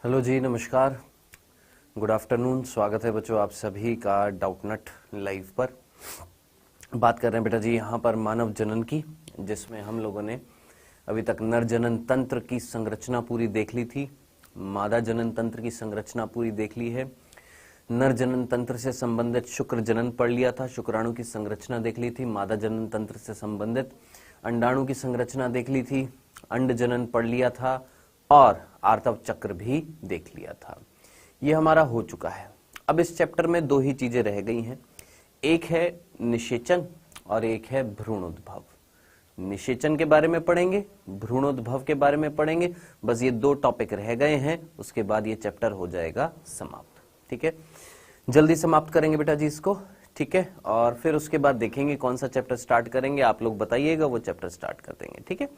Hello जी, नमस्कार, good afternoon. स्वागत है बच्चों आप सभी का डाउटनट लाइव पर। बात कर रहे हैं बेटा जी यहाँ पर मानव जनन की, जिसमें हम लोगों ने अभी तक नर जनन तंत्र की संरचना पूरी देख ली थी, मादा जनन तंत्र की संरचना पूरी देख ली है, नर जनन तंत्र से संबंधित शुक्र जनन पढ़ लिया था, शुक्राणु की संरचना देख ली थी, मादा जनन तंत्र से संबंधित अंडाणु की संरचना देख ली थी, अंड जनन पढ़ लिया था और आर्तव चक्र भी देख लिया था। ये हमारा हो चुका है। अब इस चैप्टर में दो ही चीजें रह गई हैं, एक है निषेचन और एक है भ्रूणोद्भव। निषेचन के बारे में पढ़ेंगे, भ्रूणोद्भव के बारे में पढ़ेंगे, बस ये दो टॉपिक रह गए हैं, उसके बाद ये चैप्टर हो जाएगा समाप्त। ठीक है, जल्दी समाप्त करेंगे बेटा जी इसको, ठीक है, और फिर उसके बाद देखेंगे कौन सा चैप्टर स्टार्ट करेंगे, आप लोग बताइएगा, वो चैप्टर स्टार्ट कर देंगे। ठीक है,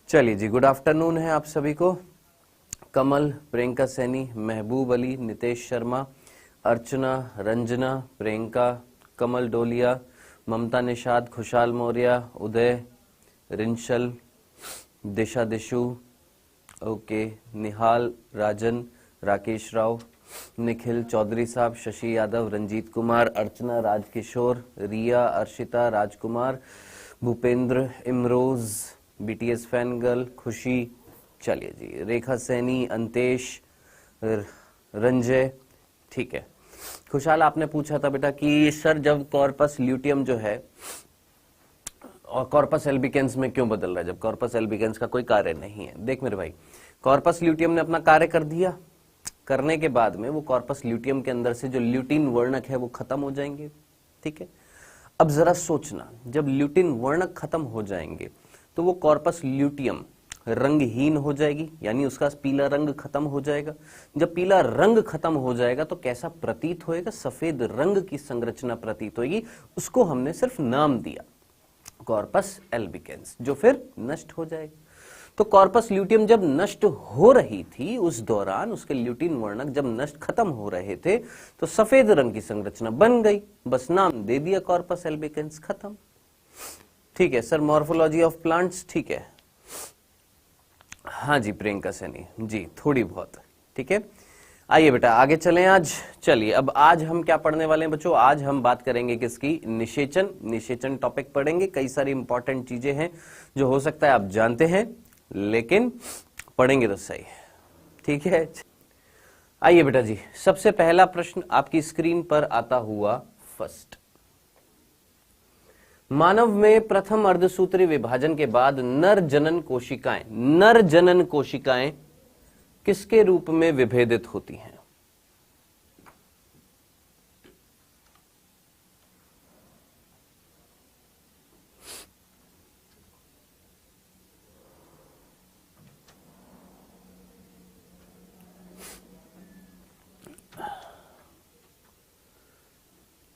चलिए जी, गुड आफ्टरनून है आप सभी को। कमल, प्रियंका सैनी, महबूब अली, नितेश शर्मा, अर्चना, रंजना, प्रियंका, कमल डोलिया, Mamta Nishad, Khushhal Maurya, Uday, Rinshal, Disha Dishu, okay, Nihal, Rajan, Rakesh Rao, Nikhil Chaudhary sahab, Shashi Yadav, Ranjeet Kumar, Archana, Rajkishore, Riya, Arshita, Rajkumar, Bhupendra, Imroz, BTS fan girl, Khushi, चलिए जी, रेखा सैनी, अंतेश, रंजय। ठीक है, खुशहाल आपने पूछा था बेटा कि सर जब कॉर्पस ल्यूटियम जो है और कॉर्पस एल्बिकेंस में क्यों बदल रहा है, जब कॉर्पस एल्बिकेंस का कोई कार्य नहीं है। देख मेरे भाई, कॉर्पस ल्यूटियम ने अपना कार्य कर दिया, करने के बाद में वो कॉर्पस ल्यूटियम के अंदर से जो ल्यूटीन वर्णक है वो खत्म हो जाएंगे। ठीक है, अब जरा सोचना, जब ल्यूटीन वर्णक खत्म हो जाएंगे तो वो कॉर्पस ल्यूटियम रंगहीन हो जाएगी, यानी उसका पीला रंग खत्म हो जाएगा। जब पीला रंग खत्म हो जाएगा तो कैसा प्रतीत होएगा, सफेद रंग की संरचना प्रतीत होगी। उसको हमने सिर्फ नाम दिया कॉर्पस एल्बिकेंस, जो फिर नष्ट हो जाएगा। तो कॉर्पस ल्यूटियम जब नष्ट हो रही थी, उस दौरान उसके ल्यूटीन वर्णक जब नष्ट खत्म हो रहे थे तो सफेद रंग की संरचना बन गई, बस नाम दे दिया कॉर्पस एल्बिकेंस, खत्म। ठीक है सर, मॉर्फोलॉजी ऑफ प्लांट्स, ठीक है, हाँ जी प्रियंका सैनी जी, थोड़ी बहुत। ठीक है, आइए बेटा आगे चलें आज। चलिए, अब आज हम क्या पढ़ने वाले हैं बच्चों, आज हम बात करेंगे किसकी, निषेचन। निषेचन टॉपिक पढ़ेंगे। कई सारी इंपॉर्टेंट चीजें हैं जो हो सकता है आप जानते हैं, लेकिन पढ़ेंगे तो सही। ठीक है, आइए बेटा जी, सबसे पहला प्रश्न आपकी स्क्रीन पर आता हुआ फर्स्ट, मानव में प्रथम अर्धसूत्री विभाजन के बाद नर जनन कोशिकाएं किसके रूप में विभेदित होती हैं।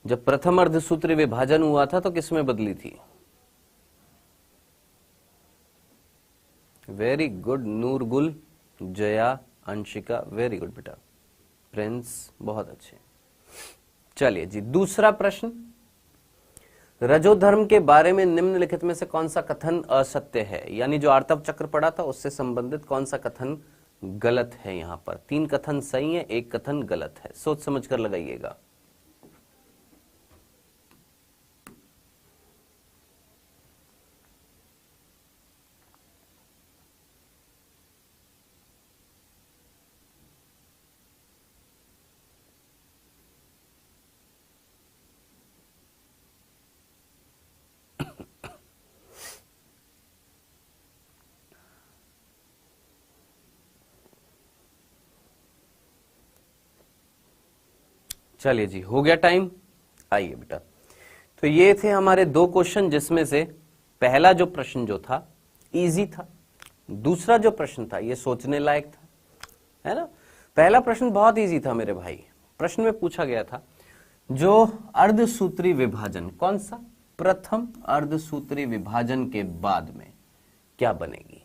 जब प्रथम अर्धसूत्री विभाजन हुआ था तो किसमें बदली थी। Very good Noorgul, Jaya, Anshika, very good बेटा, प्रिंस, बहुत अच्छे। चलिए जी, दूसरा प्रश्न, रजोधर्म के बारे में निम्नलिखित में से कौन सा कथन असत्य है, यानी जो आर्तव चक्र पढ़ा था उससे संबंधित कौन सा कथन गलत है। यहां पर 3 कथन सही है, 1 कथन गलत है, सोच समझ कर लगाइएगा। चलिए जी, हो गया टाइम। आइए बेटा, तो ये थे हमारे 2 क्वेश्चन, जिसमें से पहला जो प्रश्न जो था इजी था, दूसरा जो प्रश्न था ये सोचने लायक था, है ना। पहला प्रश्न बहुत इजी था मेरे भाई। प्रश्न में पूछा गया था जो अर्धसूत्री विभाजन, कौन सा, प्रथम अर्धसूत्री विभाजन के बाद में क्या बनेगी।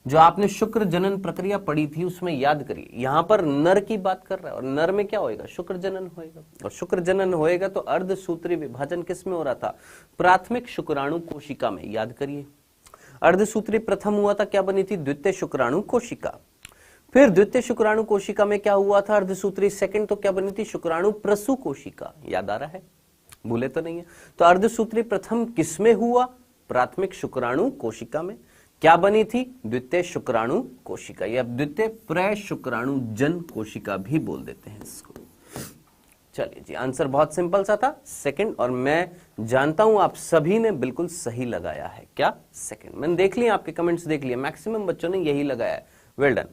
जो आपने शुक्र जनन प्रक्रिया पढ़ी थी उसमें याद करिए, यहां पर नर की बात कर रहा है और नर में क्या होएगा, शुक्र जनन होएगा, और शुक्र जनन होएगा तो अर्धसूत्री विभाजन किस में हो रहा था, प्राथमिक शुक्राणु कोशिका में। याद करिए, अर्धसूत्री प्रथम हुआ था, क्या बनी थी, द्वितीय शुक्राणु कोशिका। फिर द्वितीय शुक्राणु कोशिका में क्या हुआ था, अर्धसूत्री। सेकंड तो क्या बनी थी, शुक्राणु प्रसु कोशिका, याद आ रहा है, भूले तो नहीं है। तो अर्धसूत्री प्रथम किसमें हुआ, प्राथमिक शुक्राणु कोशिका में। क्या बनी थी, द्वितीय शुक्राणु कोशिका, या द्वितीय प्रशुक्राणु जन कोशिका भी बोल देते हैं इसको। चलिए जी, आंसर बहुत सिंपल सा था, सेकंड। और मैं जानता हूं आप सभी ने बिल्कुल सही लगाया है, क्या, सेकंड। मैंने देख लिया, आपके कमेंट्स देख लिया, मैक्सिमम बच्चों ने यही लगाया है, वेल डन।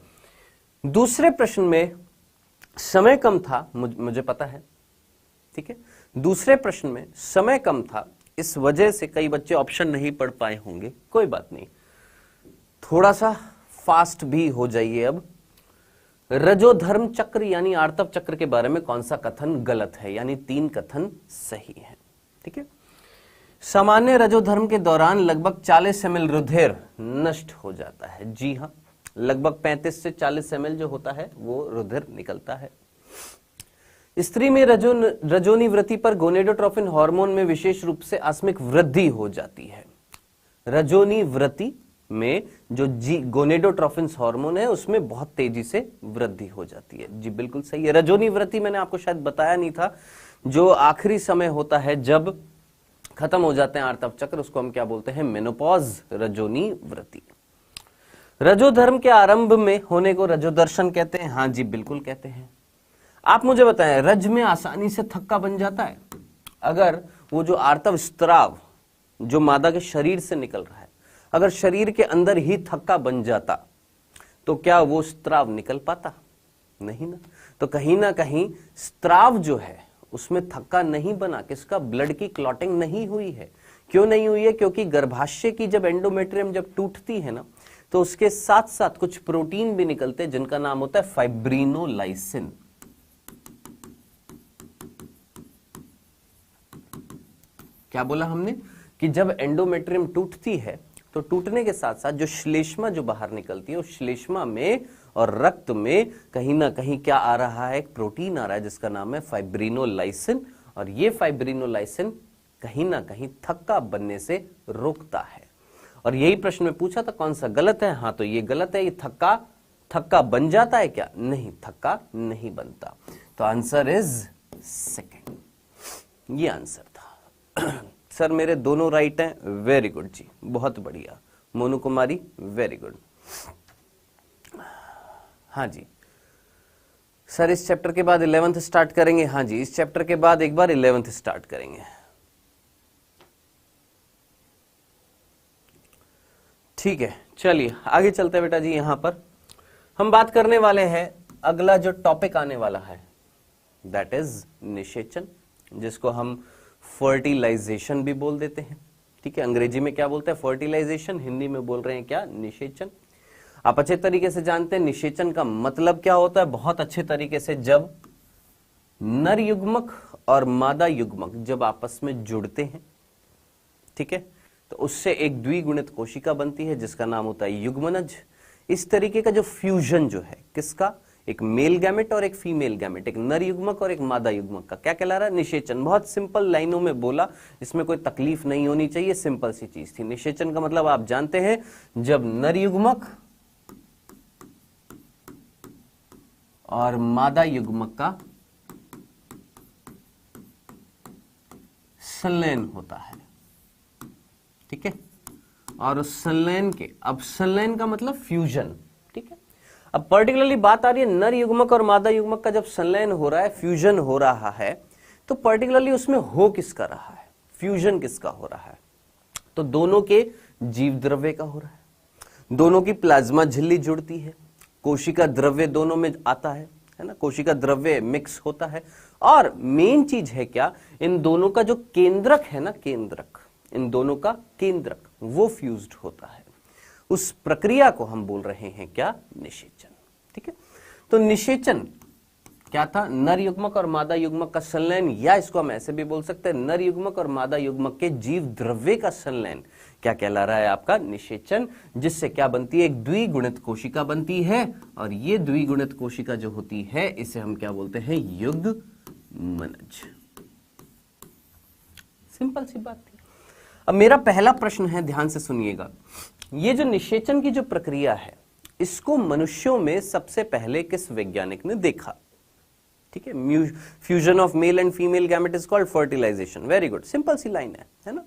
दूसरे प्रश्न में समय कम था, मुझे पता है, ठीक है। दूसरे प्रश्न में समय कम था, इस वजह से कई बच्चे ऑप्शन नहीं पढ़ पाए होंगे, कोई बात नहीं, थोड़ा सा फास्ट भी हो जाइए अब। रजोधर्म चक्र यानी आर्तव चक्र के बारे में कौन सा कथन गलत है, यानी 3 कथन सही है, ठीक है। सामान्य रजोधर्म के दौरान लगभग 40 ml रुधिर नष्ट हो जाता है। जी हां, लगभग 35 से 40 ml जो होता है वो रुधिर निकलता है। स्त्री में रजोनिवृत्ति पर गोनेडोट्रोफिन हार्मोन में विशेष रूप से आकस्मिक वृद्धि हो जाती है। रजोनिवृत्ति में जो गोनेडोट्रोफिन हार्मोन है उसमें बहुत तेजी से वृद्धि हो जाती है। जी बिल्कुल सही है। रजोनिवृत्ति मैंने आपको शायद बताया नहीं था, जो आखिरी समय होता है जब खत्म हो जाते हैं आर्तव चक्र, उसको हम क्या बोलते हैं, मेनोपॉज, रजोनिवृत्ति। रजोधर्म के आरंभ में होने को रजोदर्शन कहते हैं। हाँ जी बिल्कुल कहते हैं। आप मुझे बताएं, रज में आसानी से थक्का बन जाता है? अगर वो जो आर्तव स्त्राव जो मादा के शरीर से निकल रहा है, अगर शरीर के अंदर ही थक्का बन जाता तो क्या वो स्त्राव निकल पाता? नहीं ना। तो कहीं ना कहीं स्त्राव जो है उसमें थक्का नहीं बना, किसका, ब्लड की क्लॉटिंग नहीं हुई है। क्यों नहीं हुई है? क्योंकि गर्भाशय की जब एंडोमेट्रियम जब टूटती है ना, तो उसके साथ साथ कुछ प्रोटीन भी निकलते हैं जिनका नाम होता है फाइब्रिनोलाइसिन। क्या बोला हमने कि जब एंडोमेट्रियम टूटती है तो टूटने के साथ साथ जो श्लेष्मा जो बाहर निकलती है, उस श्लेष्मा में और रक्त में कहीं ना कहीं क्या आ रहा है, एक प्रोटीन आ रहा है जिसका नाम है फाइब्रिनोलाइसिन। और ये फाइब्रिनोलाइसिन कहीं ना कहीं थक्का बनने से रोकता है। और यही प्रश्न में पूछा था कौन सा गलत है। हाँ, तो ये गलत है। ये थक्का बन जाता है क्या? नहीं, थक्का नहीं बनता। तो आंसर इज सेकंड, ये आंसर था। सर मेरे दोनों राइट हैं, वेरी गुड जी, बहुत बढ़िया। मोनू कुमारी वेरी गुड। हाँ जी सर, इस चैप्टर के बाद 11th स्टार्ट करेंगे। हाँ जी, इस चैप्टर के बाद एक बार 11th स्टार्ट करेंगे। ठीक है, चलिए आगे चलते हैं बेटा जी। यहां पर हम बात करने वाले हैं, अगला जो टॉपिक आने वाला है दैट इज निषेचन, जिसको हम फर्टिलाइजेशन भी बोल देते हैं। ठीक है, अंग्रेजी में क्या बोलते हैं, फर्टिलाइजेशन, हिंदी में बोल रहे हैं क्या, निषेचन। आप अच्छे तरीके से जानते हैं निषेचन का मतलब क्या होता है, बहुत अच्छे तरीके से। जब नर युग्मक और मादा युग्मक जब आपस में जुड़ते हैं, ठीक है, तो उससे एक द्विगुणित कोशिका बनती है जिसका नाम होता है युग्मनज। इस तरीके का जो फ्यूजन जो है किसका, एक मेल गैमेट और एक फीमेल गैमेट, एक नर युग्मक और एक मादा युग्मक का, क्या कहला रहा है, निषेचन। बहुत सिंपल लाइनों में बोला, इसमें कोई तकलीफ नहीं होनी चाहिए, सिंपल सी चीज थी। निषेचन का मतलब आप जानते हैं, जब नर युग्मक और मादा युग्मक का संलयन होता है, ठीक है, और उस संलयन के, अब संलयन का मतलब फ्यूजन, ठीक है। अब पर्टिकुलरली बात आ रही है नर युग्मक और मादा युग्मक का जब संलयन हो रहा है, फ्यूजन हो रहा है, तो पर्टिकुलरली उसमें हो किसका रहा है, फ्यूजन किसका हो रहा है, तो दोनों के जीव द्रव्य का हो रहा है। दोनों की प्लाज्मा झिल्ली जुड़ती है, कोशिका द्रव्य दोनों में आता है ना, कोशिका द्रव्य मिक्स होता है। और मेन चीज है क्या, इन दोनों का जो केंद्रक है ना, केंद्रक, इन दोनों का केंद्रक वो फ्यूज्ड होता है। उस प्रक्रिया को हम बोल रहे हैं क्या, निषेचन, ठीक है। तो निषेचन क्या था, नर युग्मक और मादा युग्मक का संलयन, या इसको हम ऐसे भी बोल सकते हैं, नर युग्मक और मादा युग्मक के जीव द्रव्य का संलयन क्या कहला रहा है, आपका निषेचन। जिससे क्या बनती है, एक द्विगुणित कोशिका बनती है। और ये द्विगुणित कोशिका जो होती है इसे हम क्या बोलते हैं, युग्मनज। सिंपल सी बात थी। अब मेरा पहला प्रश्न है, ध्यान से सुनिएगा, ये जो निषेचन की जो प्रक्रिया है, इसको मनुष्यों में सबसे पहले किस वैज्ञानिक ने देखा? ठीक है, fusion of male and female gamete is called fertilisation. Very good, simple सी लाइन है ना।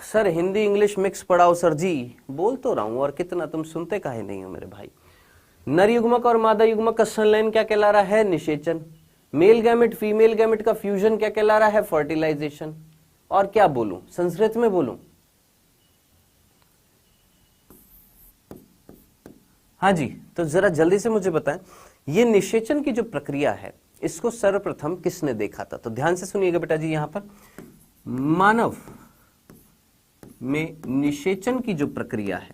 सर हिंदी इंग्लिश मिक्स पढ़ाओ सर जी, बोल तो रहा हूं और कितना, तुम सुनते काहे नहीं हो मेरे भाई। नर युग्मक और मादा युग्मक का संलयन क्या कहला रहा है? निषेचन। मेल गैमेट फीमेल गैमेट का फ्यूजन क्या कहला रहा है? फर्टिलाइजेशन। और क्या बोलूं, संस्कृत में बोलूं? हाँ जी, तो जरा जल्दी से मुझे बताएं, ये निषेचन की जो प्रक्रिया है इसको सर्वप्रथम किसने देखा था? तो ध्यान से सुनिएगा बेटा जी, यहां पर मानव में निषेचन की जो प्रक्रिया है,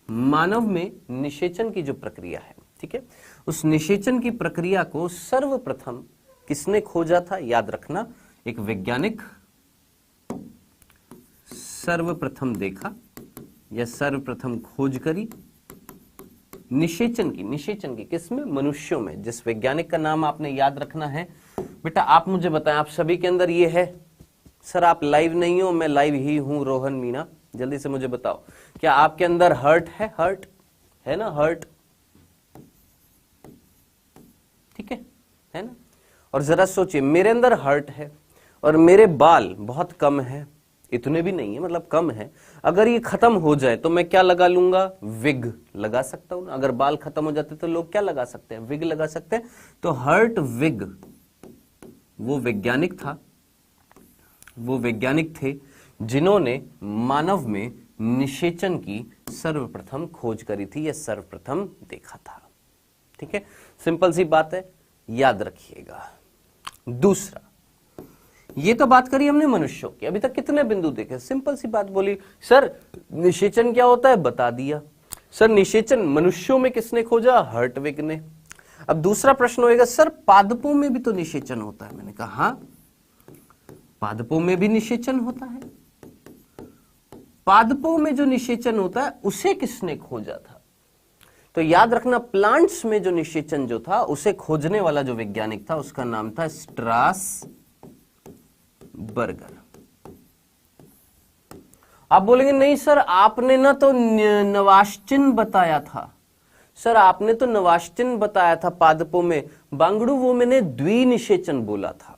मानव में निषेचन की जो प्रक्रिया है, ठीक है, उस निषेचन की प्रक्रिया को सर्वप्रथम किसने खोजा था? याद रखना, एक वैज्ञानिक सर्वप्रथम देखा या सर्वप्रथम खोज करी निषेचन की किसमें? मनुष्यों में। जिस वैज्ञानिक का नाम आपने याद रखना है बेटा, आप मुझे बताएं, आप सभी के अंदर ये है? सर आप लाइव नहीं हो, मैं लाइव ही हूं, रोहन मीना, जल्दी से मुझे बताओ, क्या आपके अंदर हर्ट है? हर्ट है ना, हर्ट, ठीक है ना। और जरा सोचिए, मेरे अंदर हर्ट है और मेरे बाल बहुत कम है, इतने भी नहीं है, मतलब कम है। अगर ये खत्म हो जाए तो मैं क्या लगा लूंगा? विग लगा सकता हूं ना। अगर बाल खत्म हो जाते तो लोग क्या लगा सकते हैं? विग लगा सकते हैं। तो हर्ट विग वो वैज्ञानिक था, वो वैज्ञानिक थे जिन्होंने मानव में निषेचन की सर्वप्रथम खोज करी थी या सर्वप्रथम देखा था। ठीक है, सिंपल सी बात है, याद रखिएगा। दूसरा, ये तो बात करी हमने मनुष्यों की, अभी तक कितने बिंदु देखे? सिंपल सी बात बोली, सर निषेचन क्या होता है? बता दिया। सर निषेचन मनुष्यों में किसने खोजा? हर्टविग ने। अब दूसरा प्रश्न होएगा, सर पादपों में भी तो निषेचन होता है। मैंने कहा हाँ, पादपों में भी निषेचन होता है। पादपों में जो निषेचन होता है उसे किसने खोजा था? तो याद रखना, प्लांट्स में जो निषेचन जो था उसे खोजने वाला जो वैज्ञानिक था उसका नाम था स्ट्रासबर्गर। आप बोलेंगे नहीं सर आपने ना तो नवाश्चिन बताया था। सर आपने तो नवाश्चिन बताया था पादपों में, बांगड़ू वो मैंने द्विनिषेचन बोला था।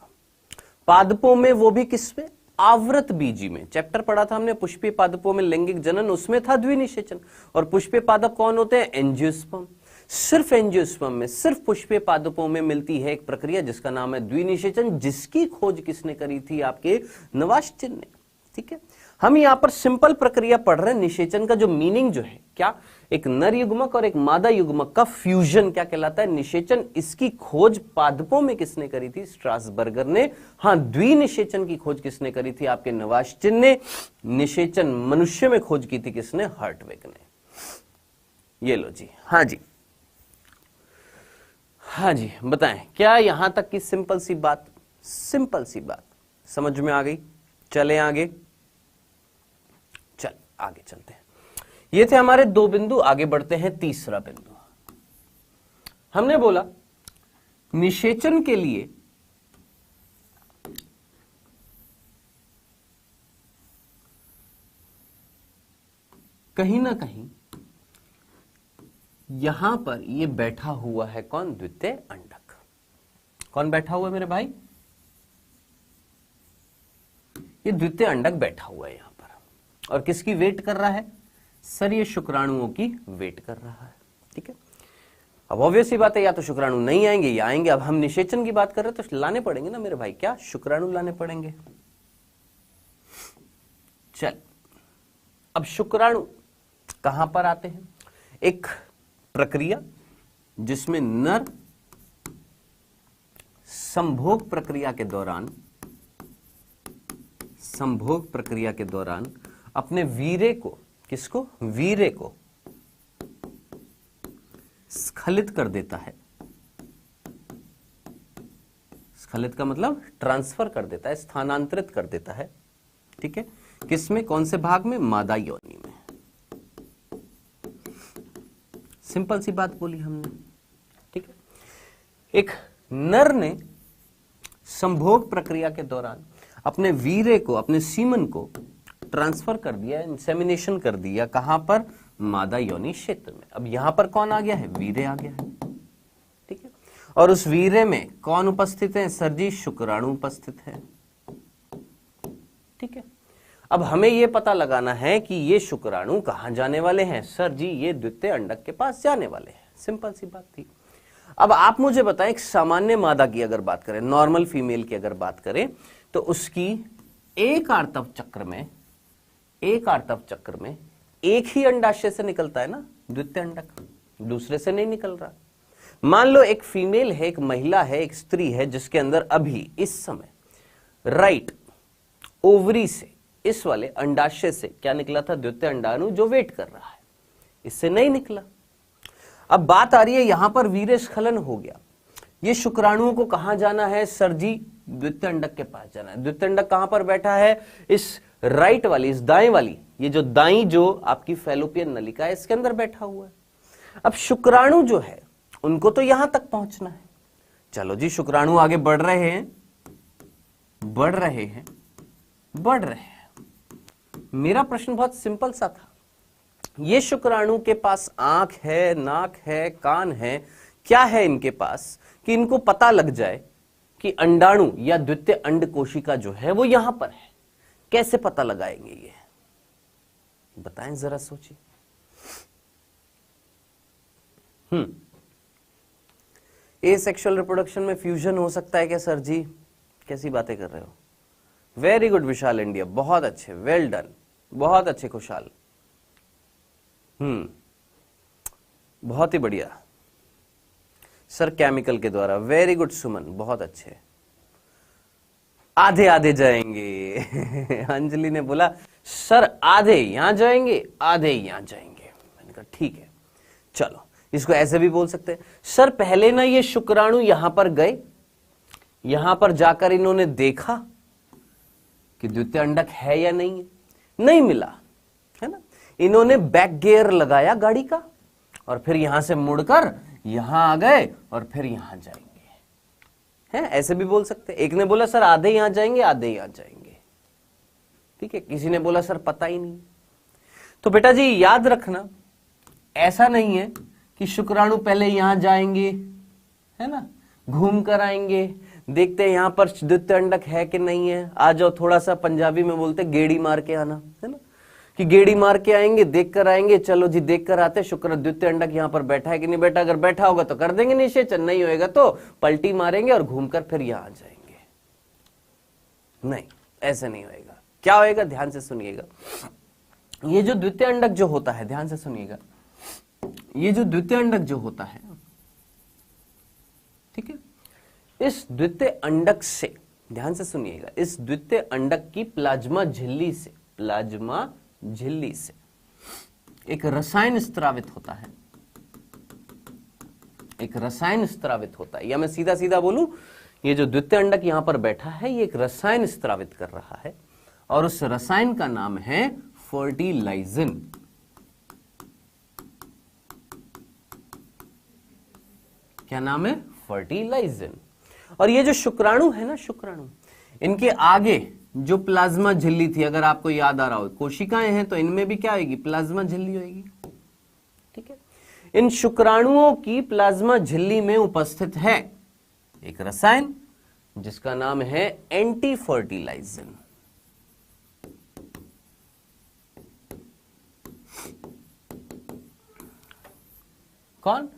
पादपों में वो भी किसमें? आवृत बीजी में। चैप्टर पढ़ा था हमने पुष्पीय पादपों में लैंगिक जनन, उसमें था द्विनिषेचन। और पुष्पीय पादप कौन होते हैं? एंजियोस्पर्म। सिर्फ एंजियोस्पर्म में, सिर्फ पुष्पीय पादपों में मिलती है एक प्रक्रिया जिसका नाम है द्विनिषेचन, जिसकी खोज किसने करी थी? आपके नवाश्चिन ने। ठीक है, हम यहां पर सिंपल प्रक्रिया पढ़ रहे हैं। निषेचन का जो मीनिंग जो है क्या? एक नर युग्मक और एक मादा युग्मक का फ्यूजन क्या कहलाता है? निषेचन। इसकी खोज पादपों में किसने करी थी? स्ट्रासबर्गर ने। हाँ, द्विनिषेचन की खोज किसने करी थी? आपके नवाश्चिन ने। निषेचन मनुष्य में खोज की थी किसने? हर्टविग ने। ये लो जी, हाँ जी, हाँ जी, बताएं क्या यहां तक की सिंपल सी बात समझ में आ गई? चले आगे, चल आगे चलते हैं। ये थे हमारे दो बिंदु, आगे बढ़ते हैं तीसरा बिंदु। हमने बोला निषेचन के लिए कहीं ना कहीं यहां पर ये बैठा हुआ है कौन? द्वितीय अंडक। कौन बैठा हुआ है मेरे भाई? ये द्वितीय अंडक बैठा हुआ है यहां पर। और किसकी वेट कर रहा है? सर ये शुक्राणुओं की वेट कर रहा है। ठीक है, अब ऑब्वियस सी बात है, या तो शुक्राणु नहीं आएंगे या आएंगे। अब हम निषेचन की बात कर रहे हैं तो लाने पड़ेंगे ना मेरे भाई, क्या शुक्राणु लाने पड़ेंगे। चल, अब शुक्राणु कहां पर आते हैं? एक प्रक्रिया जिसमें नर संभोग प्रक्रिया के दौरान अपने वीर्य को, किसको? वीर्य को स्खलित कर देता है। स्खलित का मतलब ट्रांसफर कर देता है, स्थानांतरित कर देता है। ठीक है, किसमें? कौन से भाग में? मादा योनि में। सिंपल सी बात बोली हमने। ठीक है, एक नर ने संभोग प्रक्रिया के दौरान अपने वीर्य को, अपने सीमन को ट्रांसफर कर दिया, इंसेमिनेशन कर दिया। कहां पर? मादा योनि क्षेत्र में। अब यहां पर कौन आ गया है, वीर्य आ गया है, ठीक है। और उस वीर्य में कौन उपस्थित है सर जी, शुक्राणु उपस्थित है, ठीक है। अब हमें यह पता लगाना है कि ये शुक्राणु कहां जाने वाले हैं सर जी, ये द्वितीय अंडक के पास जाने वाले हैं, सिंपल सी बात थी। अब आप मुझे बताएं, एक सामान्य मादा की अगर बात करें, नॉर्मल फीमेल की अगर बात करें, तो उसकी एक आर्तव चक्र में एक ही अंडाशय से निकलता है ना द्वितीय अंडक, दूसरे से नहीं निकल रहा। मान लो एक फीमेल है, एक महिला है, एक स्त्री है, जिसके अंदर अभी इस समय राइट ओवरी से, इस वाले अंडाशय से क्या निकला था, द्वितीय अंडाणु, जो वेट कर रहा है, इससे नहीं निकला। अब बात आ रही है यहां पर वीर्य स्खलन हो गया, ये शुक्राणुओं को कहां जाना है सर जी, द्वितीय अंडक के पास जाना है। द्वितीय अंडक कहां पर बैठा है, इस राइट वाली, इस दाएं वाली, ये जो दाई जो आपकी फैलोपियन नलिका है, इसके अंदर बैठा हुआ है। अब शुक्राणु जो है उनको तो यहां तक पहुंचना है। चलो जी, शुक्राणु आगे बढ़ रहे हैं। मेरा प्रश्न बहुत सिंपल सा था, ये शुक्राणु के पास आंख है, नाक है, कान है, क्या है इनके पास कि इनको पता लग जाए कि अंडाणु या द्वितीय अंड कोशिका जो है वो यहां पर है। कैसे पता लगाएंगे ये, बताएं जरा, सोचिए। एसेक्सुअल रिप्रोडक्शन में फ्यूजन हो सकता है क्या सर जी, कैसी बातें कर रहे हो। वेरी गुड विशाल इंडिया, बहुत अच्छे, वेल डन, बहुत अच्छे खुशहाल, बहुत ही बढ़िया सर, केमिकल के द्वारा, वेरी गुड सुमन, बहुत अच्छे। आधे आधे जाएंगे अंजलि ने बोला सर आधे यहां जाएंगे, आधे यहां जाएंगे। मैंने कहा ठीक है, चलो इसको ऐसे भी बोल सकते हैं, सर पहले ना ये शुक्राणु यहां पर गए, यहां पर जाकर इन्होंने देखा कि द्वितीय अंडक है या नहीं है, नहीं मिला, है ना। इन्होंने बैक गियर लगाया गाड़ी का और फिर यहां से मुड़कर यहां आ गए और फिर यहां जाएंगे, है, ऐसे भी बोल सकते हैं। एक ने बोला सर आधे यहां जाएंगे, आधे यहां जाएंगे, ठीक है। किसी ने बोला सर पता ही नहीं। तो बेटा जी याद रखना, ऐसा नहीं है कि शुक्राणु पहले यहां जाएंगे, है ना, घूम कर आएंगे, देखते हैं यहां पर द्वितीय अंडक है कि नहीं है, आ जाओ, थोड़ा सा पंजाबी में बोलते गेड़ी मार के आना, है ना, कि गेड़ी मार के आएंगे, देख कर आएंगे, चलो जी देख कर आते शुक्र द्वितीय अंडक यहां पर बैठा है कि नहीं बैठा, अगर बैठा होगा तो कर देंगे निषेचन, नहीं होएगा तो पलटी मारेंगे और घूमकर फिर यहां आ जाएंगे। नहीं, ऐसे नहीं होएगा। क्या होएगा, ध्यान से सुनिएगा। ये जो द्वितीय अंडक जो होता है, ध्यान से सुनिएगा, ये जो द्वितीय अंडक जो होता है, ठीक है, इस द्वितीय अंडक से, ध्यान से सुनिएगा, इस द्वितीय अंडक की प्लाज्मा झिल्ली से एक रसायन स्त्रावित होता है, या मैं सीधा सीधा बोलूं, ये जो द्वितीय अंडक यहां पर बैठा है, ये एक रसायन स्त्रावित कर रहा है और उस रसायन का नाम है फर्टिलाइजिन। क्या नाम है, फर्टिलाइजिन। और ये जो शुक्राणु है ना, शुक्राणु, इनके आगे जो प्लाज्मा झिल्ली थी, अगर आपको याद आ रहा हो, कोशिकाएं हैं तो इनमें भी क्या होगी, प्लाज्मा झिल्ली होगी, ठीक है। इन शुक्राणुओं की प्लाज्मा झिल्ली में उपस्थित है एक रसायन जिसका नाम है एंटी फर्टिलाइजिन। कौन,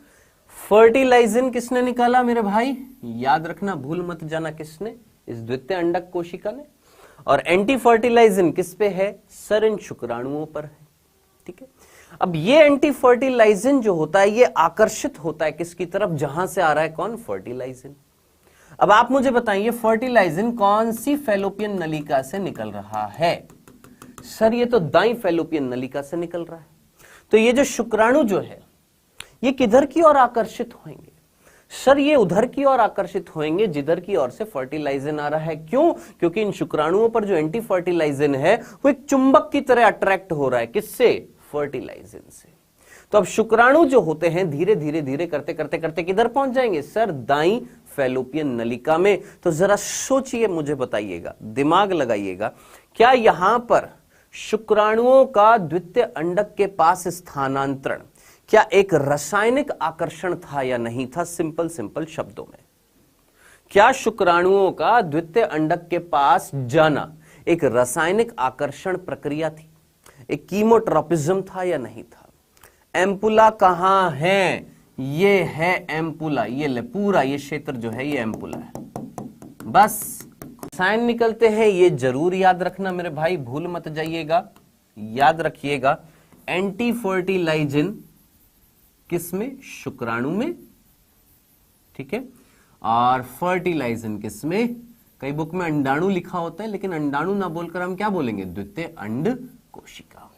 फर्टिलाइजिन किसने निकाला मेरे भाई, याद रखना, भूल मत जाना, किसने, इस द्वितीय अंडक कोशिका ने। और एंटी फर्टिलाइजिन किस पे है सर, इन शुक्राणुओं पर है, ठीक है। अब ये एंटी फर्टिलाइजिन जो होता है, ये आकर्षित होता है किसकी तरफ, जहां से आ रहा है कौन, फर्टिलाइजिन। अब आप मुझे बताइए फर्टिलाइजिन कौन सी फैलोपियन नलिका से निकल रहा है सर, ये तो दाई फैलोपियन नलिका से निकल रहा है। तो ये जो शुक्राणु जो है ये किधर की ओर आकर्षित होंगे सर, ये उधर की ओर आकर्षित होंगे जिधर की ओर से फर्टिलाइजिन आ रहा है। क्यों, क्योंकि इन शुक्राणुओं पर जो एंटी फर्टिलाइजिन है वो एक चुंबक की तरह अट्रैक्ट हो रहा है, किससे, फर्टिलाइजिन से। तो अब शुक्राणु जो होते हैं धीरे धीरे धीरे करते करते करते किधर पहुंच जाएंगे सर, दाई फैलोपियन नलिका में। तो जरा सोचिए, मुझे बताइएगा, दिमाग लगाइएगा, क्या यहां पर शुक्राणुओं का द्वितीय अंडक के पास स्थानांतरण क्या एक रासायनिक आकर्षण था या नहीं था? सिंपल सिंपल शब्दों में, क्या शुक्राणुओं का द्वितीय अंडक के पास जाना एक रासायनिक आकर्षण प्रक्रिया थी, एक कीमोट्रोपिज्म था या नहीं था? एम्पुला कहां है? ये है एम्पुला, ये ले पूरा ये क्षेत्र जो है ये एम्पुला है। बस साइन निकलते हैं, ये जरूर याद रखना मेरे भाई, भूल मत जाइएगा, याद रखिएगा। एंटी फर्टिलाइजिन किसमें? शुक्राणु में, ठीक है। और फर्टिलाइजिन किसमें? कई बुक में अंडाणु लिखा होता है, लेकिन अंडाणु ना बोलकर हम क्या बोलेंगे? द्वितीय अंड कोशिका।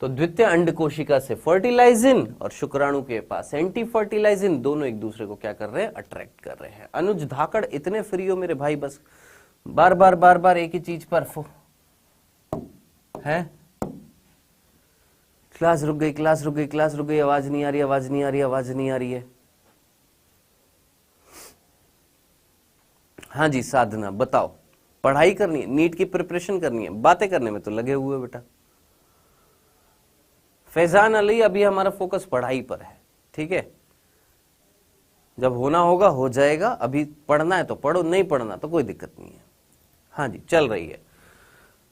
तो द्वितीय अंड कोशिका से फर्टिलाइजिन और शुक्राणु के पास एंटी फर्टिलाइजिन, दोनों एक दूसरे को क्या कर रहे हैं? अट्रैक्ट कर रहे हैं। अनुज धाकड़ इतने फ्री हो मेरे भाई, बस बार बार एक ही चीज पर है। क्लास रुक गई, क्लास रुक गई, क्लास रुक गई, आवाज नहीं आ रही, आवाज नहीं आ रही, आवाज नहीं आ रही है। हाँ जी साधना बताओ, पढ़ाई करनी है, नीट की प्रिपरेशन करनी है, बातें करने में तो लगे हुए बेटा। फैजान अली, अभी हमारा फोकस पढ़ाई पर है, ठीक है। जब होना होगा हो जाएगा, अभी पढ़ना है तो पढ़ो, नहीं पढ़ना तो कोई दिक्कत नहीं है। हाँ जी चल रही है।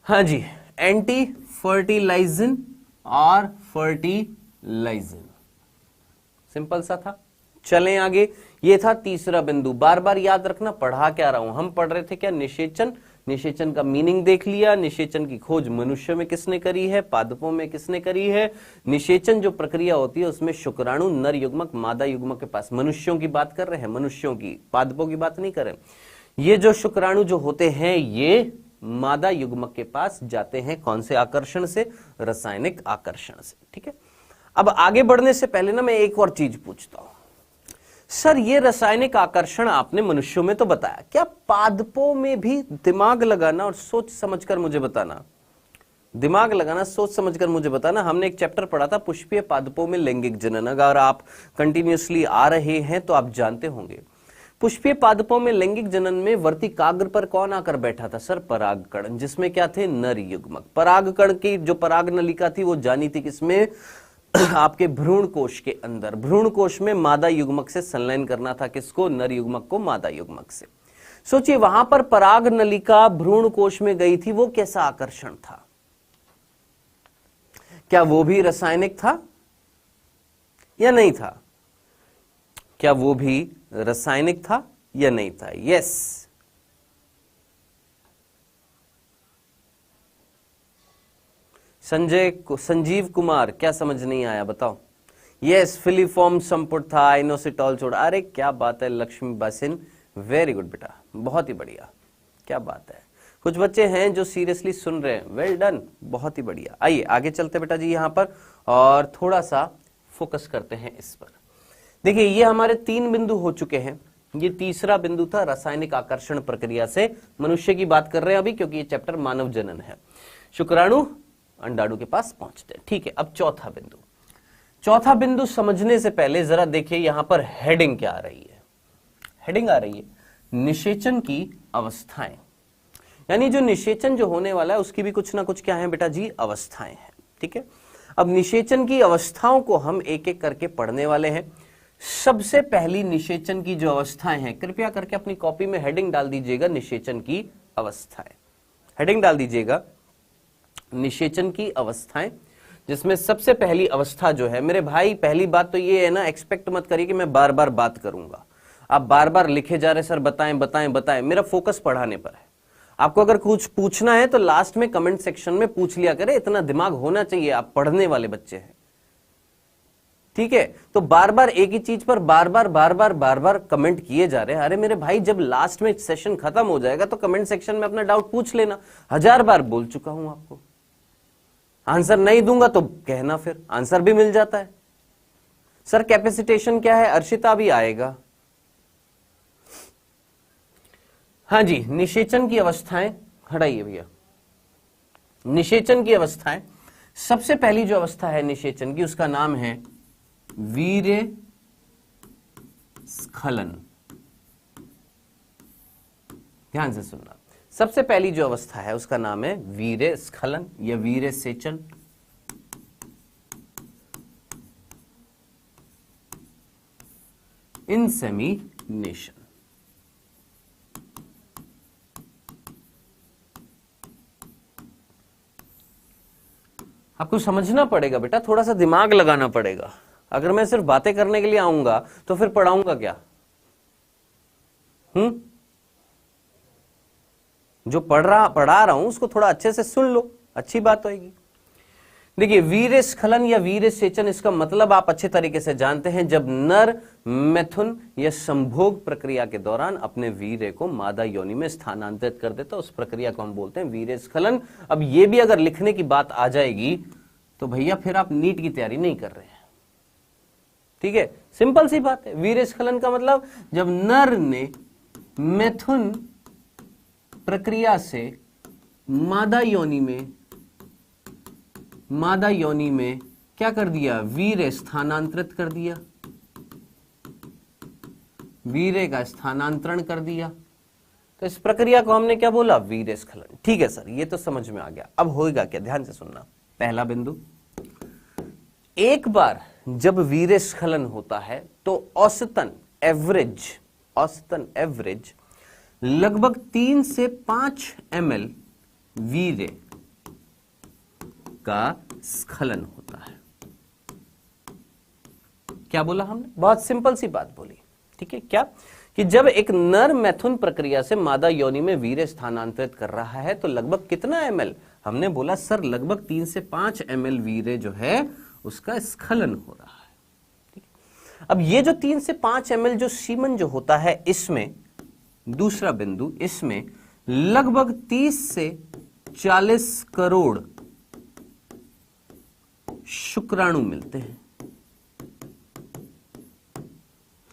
हाँ जी, एंटी फर्टिलाइजिन और फर्टिलाइजिन, सिंपल सा था। चलें आगे, ये था तीसरा बिंदु। बार बार याद रखना, पढ़ा क्या रहा हूं, हम पढ़ रहे थे क्या? निषेचन। निषेचन का मीनिंग देख लिया। निषेचन की खोज मनुष्य में किसने करी है? पादपों में किसने करी है? निषेचन जो प्रक्रिया होती है उसमें शुक्राणु नर युग्मक मादा युग्मक के पास, मनुष्यों की बात कर रहे हैं, मनुष्यों की, पादपों की बात नहीं कर रहे। ये जो शुक्राणु जो होते हैं ये मादा युग्मक के पास जाते हैं, कौन से आकर्षण से? रासायनिक आकर्षण से, ठीक है। अब आगे बढ़ने से पहले ना मैं एक और चीज पूछता हूं, सर ये रासायनिक आकर्षण आपने मनुष्यों में तो बताया, क्या पादपों में भी? दिमाग लगाना और सोच समझकर मुझे बताना, दिमाग लगाना, सोच समझकर मुझे बताना। हमने एक चैप्टर पढ़ा था पुष्पीय पादपों में लैंगिक जनन, अगर आप कंटिन्यूअसली आ रहे हैं तो आप जानते होंगे। पुष्पीय पादपों में लैंगिक जनन में वर्तिकाग्र पर कौन आकर बैठा था? सर परागकण, जिसमें क्या थे? नर युग्मक। परागकण की जो पराग नलिका थी वो जानी थी किसमें? आपके भ्रूण कोश के अंदर। भ्रूण कोश में मादा युग्मक से संलयन करना था, किसको? नर युग्मक को मादा युग्मक से। सोचिए वहां पर पराग नलिका भ्रूण कोश में गई थी, वो कैसा आकर्षण था? क्या वो भी रासायनिक था या नहीं था? क्या वो भी रासायनिक था या नहीं था? यस। संजीव कुमार, क्या समझ नहीं आया बताओ? यस, फिलीफॉर्म संपुट था, आइनोसिटॉल छोड़ा। अरे क्या बात है लक्ष्मी बासिन, वेरी गुड बेटा, बहुत ही बढ़िया, क्या बात है। कुछ बच्चे हैं जो सीरियसली सुन रहे हैं, वेल डन, बहुत ही बढ़िया। आइए आगे चलते बेटा जी यहां पर, और थोड़ा सा फोकस करते हैं इस पर। देखिए ये हमारे 3 बिंदु हो चुके हैं, ये तीसरा बिंदु था रासायनिक आकर्षण प्रक्रिया से। मनुष्य की बात कर रहे हैं अभी, क्योंकि ये चैप्टर मानव जनन है। शुक्राणु अंडाणु के पास पहुंचते हैं, ठीक है। अब चौथा बिंदु, चौथा बिंदु समझने से पहले जरा देखिए यहां पर हेडिंग क्या आ रही है। हेडिंग आ रही है निषेचन की अवस्थाएं, यानी जो निषेचन जो होने वाला है उसकी भी कुछ ना कुछ क्या है बेटा जी? अवस्थाएं हैं, ठीक है। अब निषेचन की अवस्थाओं को हम एक एक करके पढ़ने वाले हैं। सबसे पहली निषेचन की जो अवस्थाएं हैं, कृपया करके अपनी कॉपी में हेडिंग डाल दीजिएगा, निषेचन की अवस्थाएं। हेडिंग डाल दीजिएगा निषेचन की अवस्थाएं, जिसमें सबसे पहली अवस्था जो है मेरे भाई, पहली बात तो ये है ना, एक्सपेक्ट मत करिए कि मैं बार बार बात करूंगा। आप बार बार लिखे जा रहे सर बताएं बताएं बताएं, मेरा फोकस पढ़ाने पर है। आपको अगर कुछ पूछना है तो लास्ट में कमेंट सेक्शन में पूछ लिया करे, इतना दिमाग होना चाहिए, आप पढ़ने वाले बच्चे हैं, ठीक है। तो बार बार एक ही चीज पर बार बार कमेंट किए जा रहे हैं। अरे मेरे भाई जब लास्ट में सेशन खत्म हो जाएगा तो कमेंट सेक्शन में अपना डाउट पूछ लेना। 1000 बार बोल चुका हूं आपको, आंसर नहीं दूंगा तो कहना, फिर आंसर भी मिल जाता है। सर कैपेसिटेशन क्या है? अर्शिता भी आएगा। हाँ जी, निषेचन की अवस्थाएं हटाइए भैया। निषेचन की अवस्थाएं, सबसे पहली जो अवस्था है निषेचन की, उसका नाम है वीर्य स्खलन। ध्यान से सुनना, सबसे पहली जो अवस्था है उसका नाम है वीर्य स्खलन या वीर्य सेचन। इंसेमिनेशन। आपको समझना पड़ेगा बेटा, थोड़ा सा दिमाग लगाना पड़ेगा। अगर मैं सिर्फ बातें करने के लिए आऊंगा तो फिर पढ़ाऊंगा क्या? जो पढ़ा रहा हूं उसको थोड़ा अच्छे से सुन लो, अच्छी बात होगी। देखिए, वीर्य स्खलन या वीर्य सेचन, इसका मतलब आप अच्छे तरीके से जानते हैं। जब नर मैथुन या संभोग प्रक्रिया के दौरान अपने वीर्य को मादा योनि में स्थानांतरित कर देता, उस प्रक्रिया को हम बोलते हैं वीर्य स्खलन। अब ये भी अगर लिखने की बात आ जाएगी तो भैया फिर आप नीट की तैयारी नहीं कर रहे हैं। ठीक है, सिंपल सी बात है। वीर्य स्खलन का मतलब जब नर ने मैथुन प्रक्रिया से मादा योनि में क्या कर दिया? वीर्य स्थानांतरित कर दिया, वीर्य का स्थानांतरण कर दिया। तो इस प्रक्रिया को हमने क्या बोला? वीर्य स्खलन। ठीक है सर, ये तो समझ में आ गया। अब होएगा क्या, ध्यान से सुनना। पहला बिंदु, एक बार जब वीर्य स्खलन होता है तो औसतन एवरेज लगभग 3 से 5 ml वीर्य का स्खलन होता है। क्या बोला हमने? बहुत सिंपल सी बात बोली। ठीक है, क्या कि जब एक नर मैथुन प्रक्रिया से मादा योनि में वीर्य स्थानांतरित कर रहा है तो लगभग कितना ml? हमने बोला सर लगभग 3 से 5 ml वीर्य जो है उसका स्खलन हो रहा है। ठीक है? अब ये जो 3 से 5 ml जो सीमन जो होता है, इसमें दूसरा बिंदु, इसमें लगभग 30 से 40 करोड़ शुक्राणु मिलते हैं।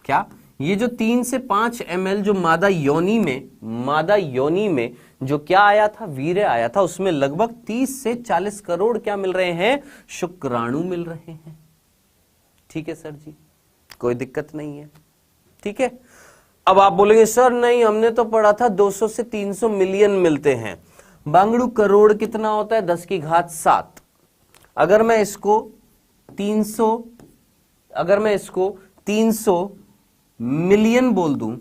क्या ये जो 3 से 5 ml जो मादा योनि में जो क्या आया था? वीर्य आया था, उसमें लगभग 30 से 40 करोड़ क्या मिल रहे हैं? शुक्राणु मिल रहे हैं। ठीक है सर जी, कोई दिक्कत नहीं है। ठीक है, अब आप बोलेंगे सर नहीं, हमने तो पढ़ा था 200 से 300 मिलियन मिलते हैं। बांगड़ू करोड़ कितना होता है? 10 की घात 7। अगर मैं इसको 300 मिलियन बोल दूं,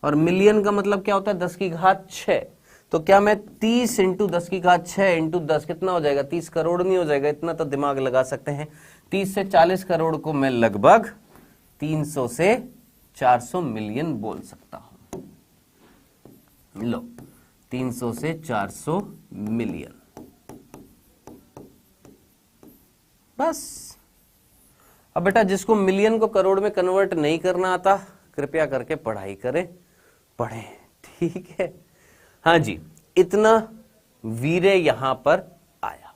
और मिलियन का मतलब क्या होता है? 10 की घात 6। तो क्या मैं 30 इंटू 10 की घात 6 इंटू 10 कितना हो जाएगा? 30 करोड़ नहीं हो जाएगा? इतना तो दिमाग लगा सकते हैं। 30 से 40 करोड़ को मैं लगभग 300 से 400 मिलियन बोल सकता हूं। लो, 300 से 400 मिलियन, बस। अब बेटा जिसको मिलियन को करोड़ में कन्वर्ट नहीं करना आता, कृपया करके पढ़ाई करें, पढ़ें। ठीक है, हाँ जी, इतना वीर्य यहां पर आया।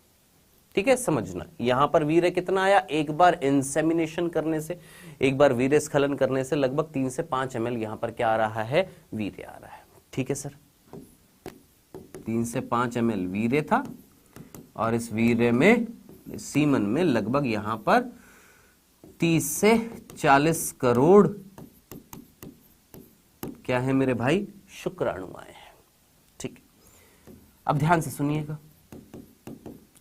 ठीक है, समझना, यहां पर वीर्य कितना आया? एक बार इंसेमिनेशन करने से, एक बार वीर्य स्खलन करने से लगभग 3 से 5 ml यहां पर क्या आ रहा है? वीर्य आ रहा है। ठीक है सर, 3 से 5 ml वीर्य था, और इस वीर्य में, सीमन में लगभग यहां पर 30 से 40 करोड़ क्या है मेरे भाई? शुक्राणु आए हैं। ठीक, अब ध्यान से सुनिएगा,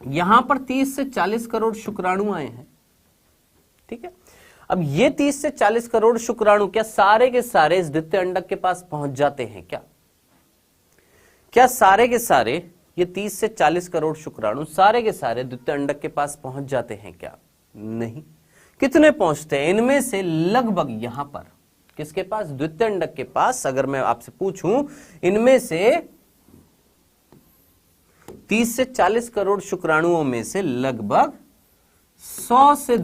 यहां पर 30 से 40 करोड़ शुक्राणु आए हैं। ठीक है, अब ये 30 से 40 करोड़ शुक्राणु क्या सारे के सारे इस द्वितीय अंडक के पास पहुंच जाते हैं? क्या सारे के सारे ये 30 से 40 करोड़ शुक्राणु सारे के सारे द्वितीय अंडक के पास पहुंच जाते हैं? क्या नहीं। कितने पहुंचते हैं? इनमें से लगभग यहां पर किसके पास? द्वितीय अंडक के पास। अगर मैं आपसे पूछूं, इनमें से 30 से 40 करोड़ शुक्राणुओं में से लगभग 100 से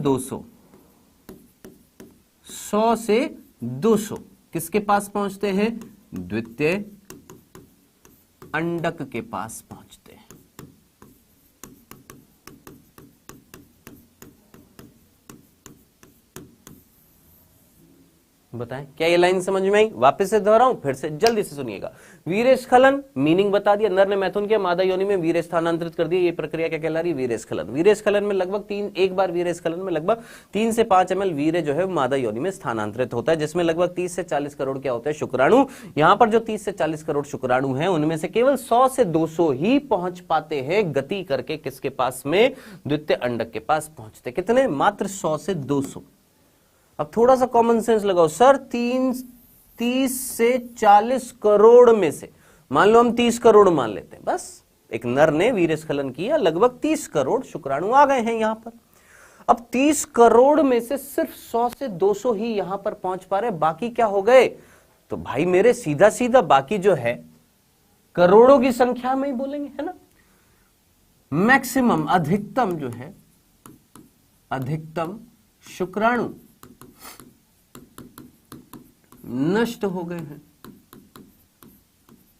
200 किसके पास पहुंचते हैं? द्वितीय अंडक के पास पहुंचते हैं। बताएं क्या ये लाइन समझ में आई? वापस से दोहराऊं, फिर से जल्दी से सुनिएगा। वीरस्खलन मीनिंग बता दिया, नर ने मैथुन किया, मादा योनि में वीर स्थानांतरित कर दिया, ये प्रक्रिया क्या कहला रही है? वीरस्खलन। वीरस्खलन में लगभग एक बार वीरस्खलन में लगभग 3 से 5 ml वीर्य जो है मादा योनि में स्थानांतरित होता है, जिसमें लगभग 30 से 40 करोड़ क्या होते हैं? शुक्राणु। यहां पर जो 30 से 40 करोड़ शुक्राणु हैं, उनमें से केवल 100 से 200 ही पहुंच पाते हैं गति करके किसके पास में? द्वितीय अंडक के पास पहुंचते। कितने? मात्र 100 से 200। अब थोड़ा सा कॉमन सेंस लगाओ सर, 30 से 40 करोड़ में से मान लो हम 30 करोड़ मान लेते हैं, बस एक नर ने वीरस्खलन किया, लगभग 30 करोड़ शुक्राणु आ गए हैं यहां पर। अब 30 करोड़ में से सिर्फ 100 से 200 ही यहां पर पहुंच पा रहे, बाकी क्या हो गए? तो भाई मेरे सीधा सीधा बाकी जो है करोड़ों की संख्या में ही बोलेंगे, है ना। मैक्सिमम अधिकतम जो है, अधिकतम शुक्राणु नष्ट हो गए हैं,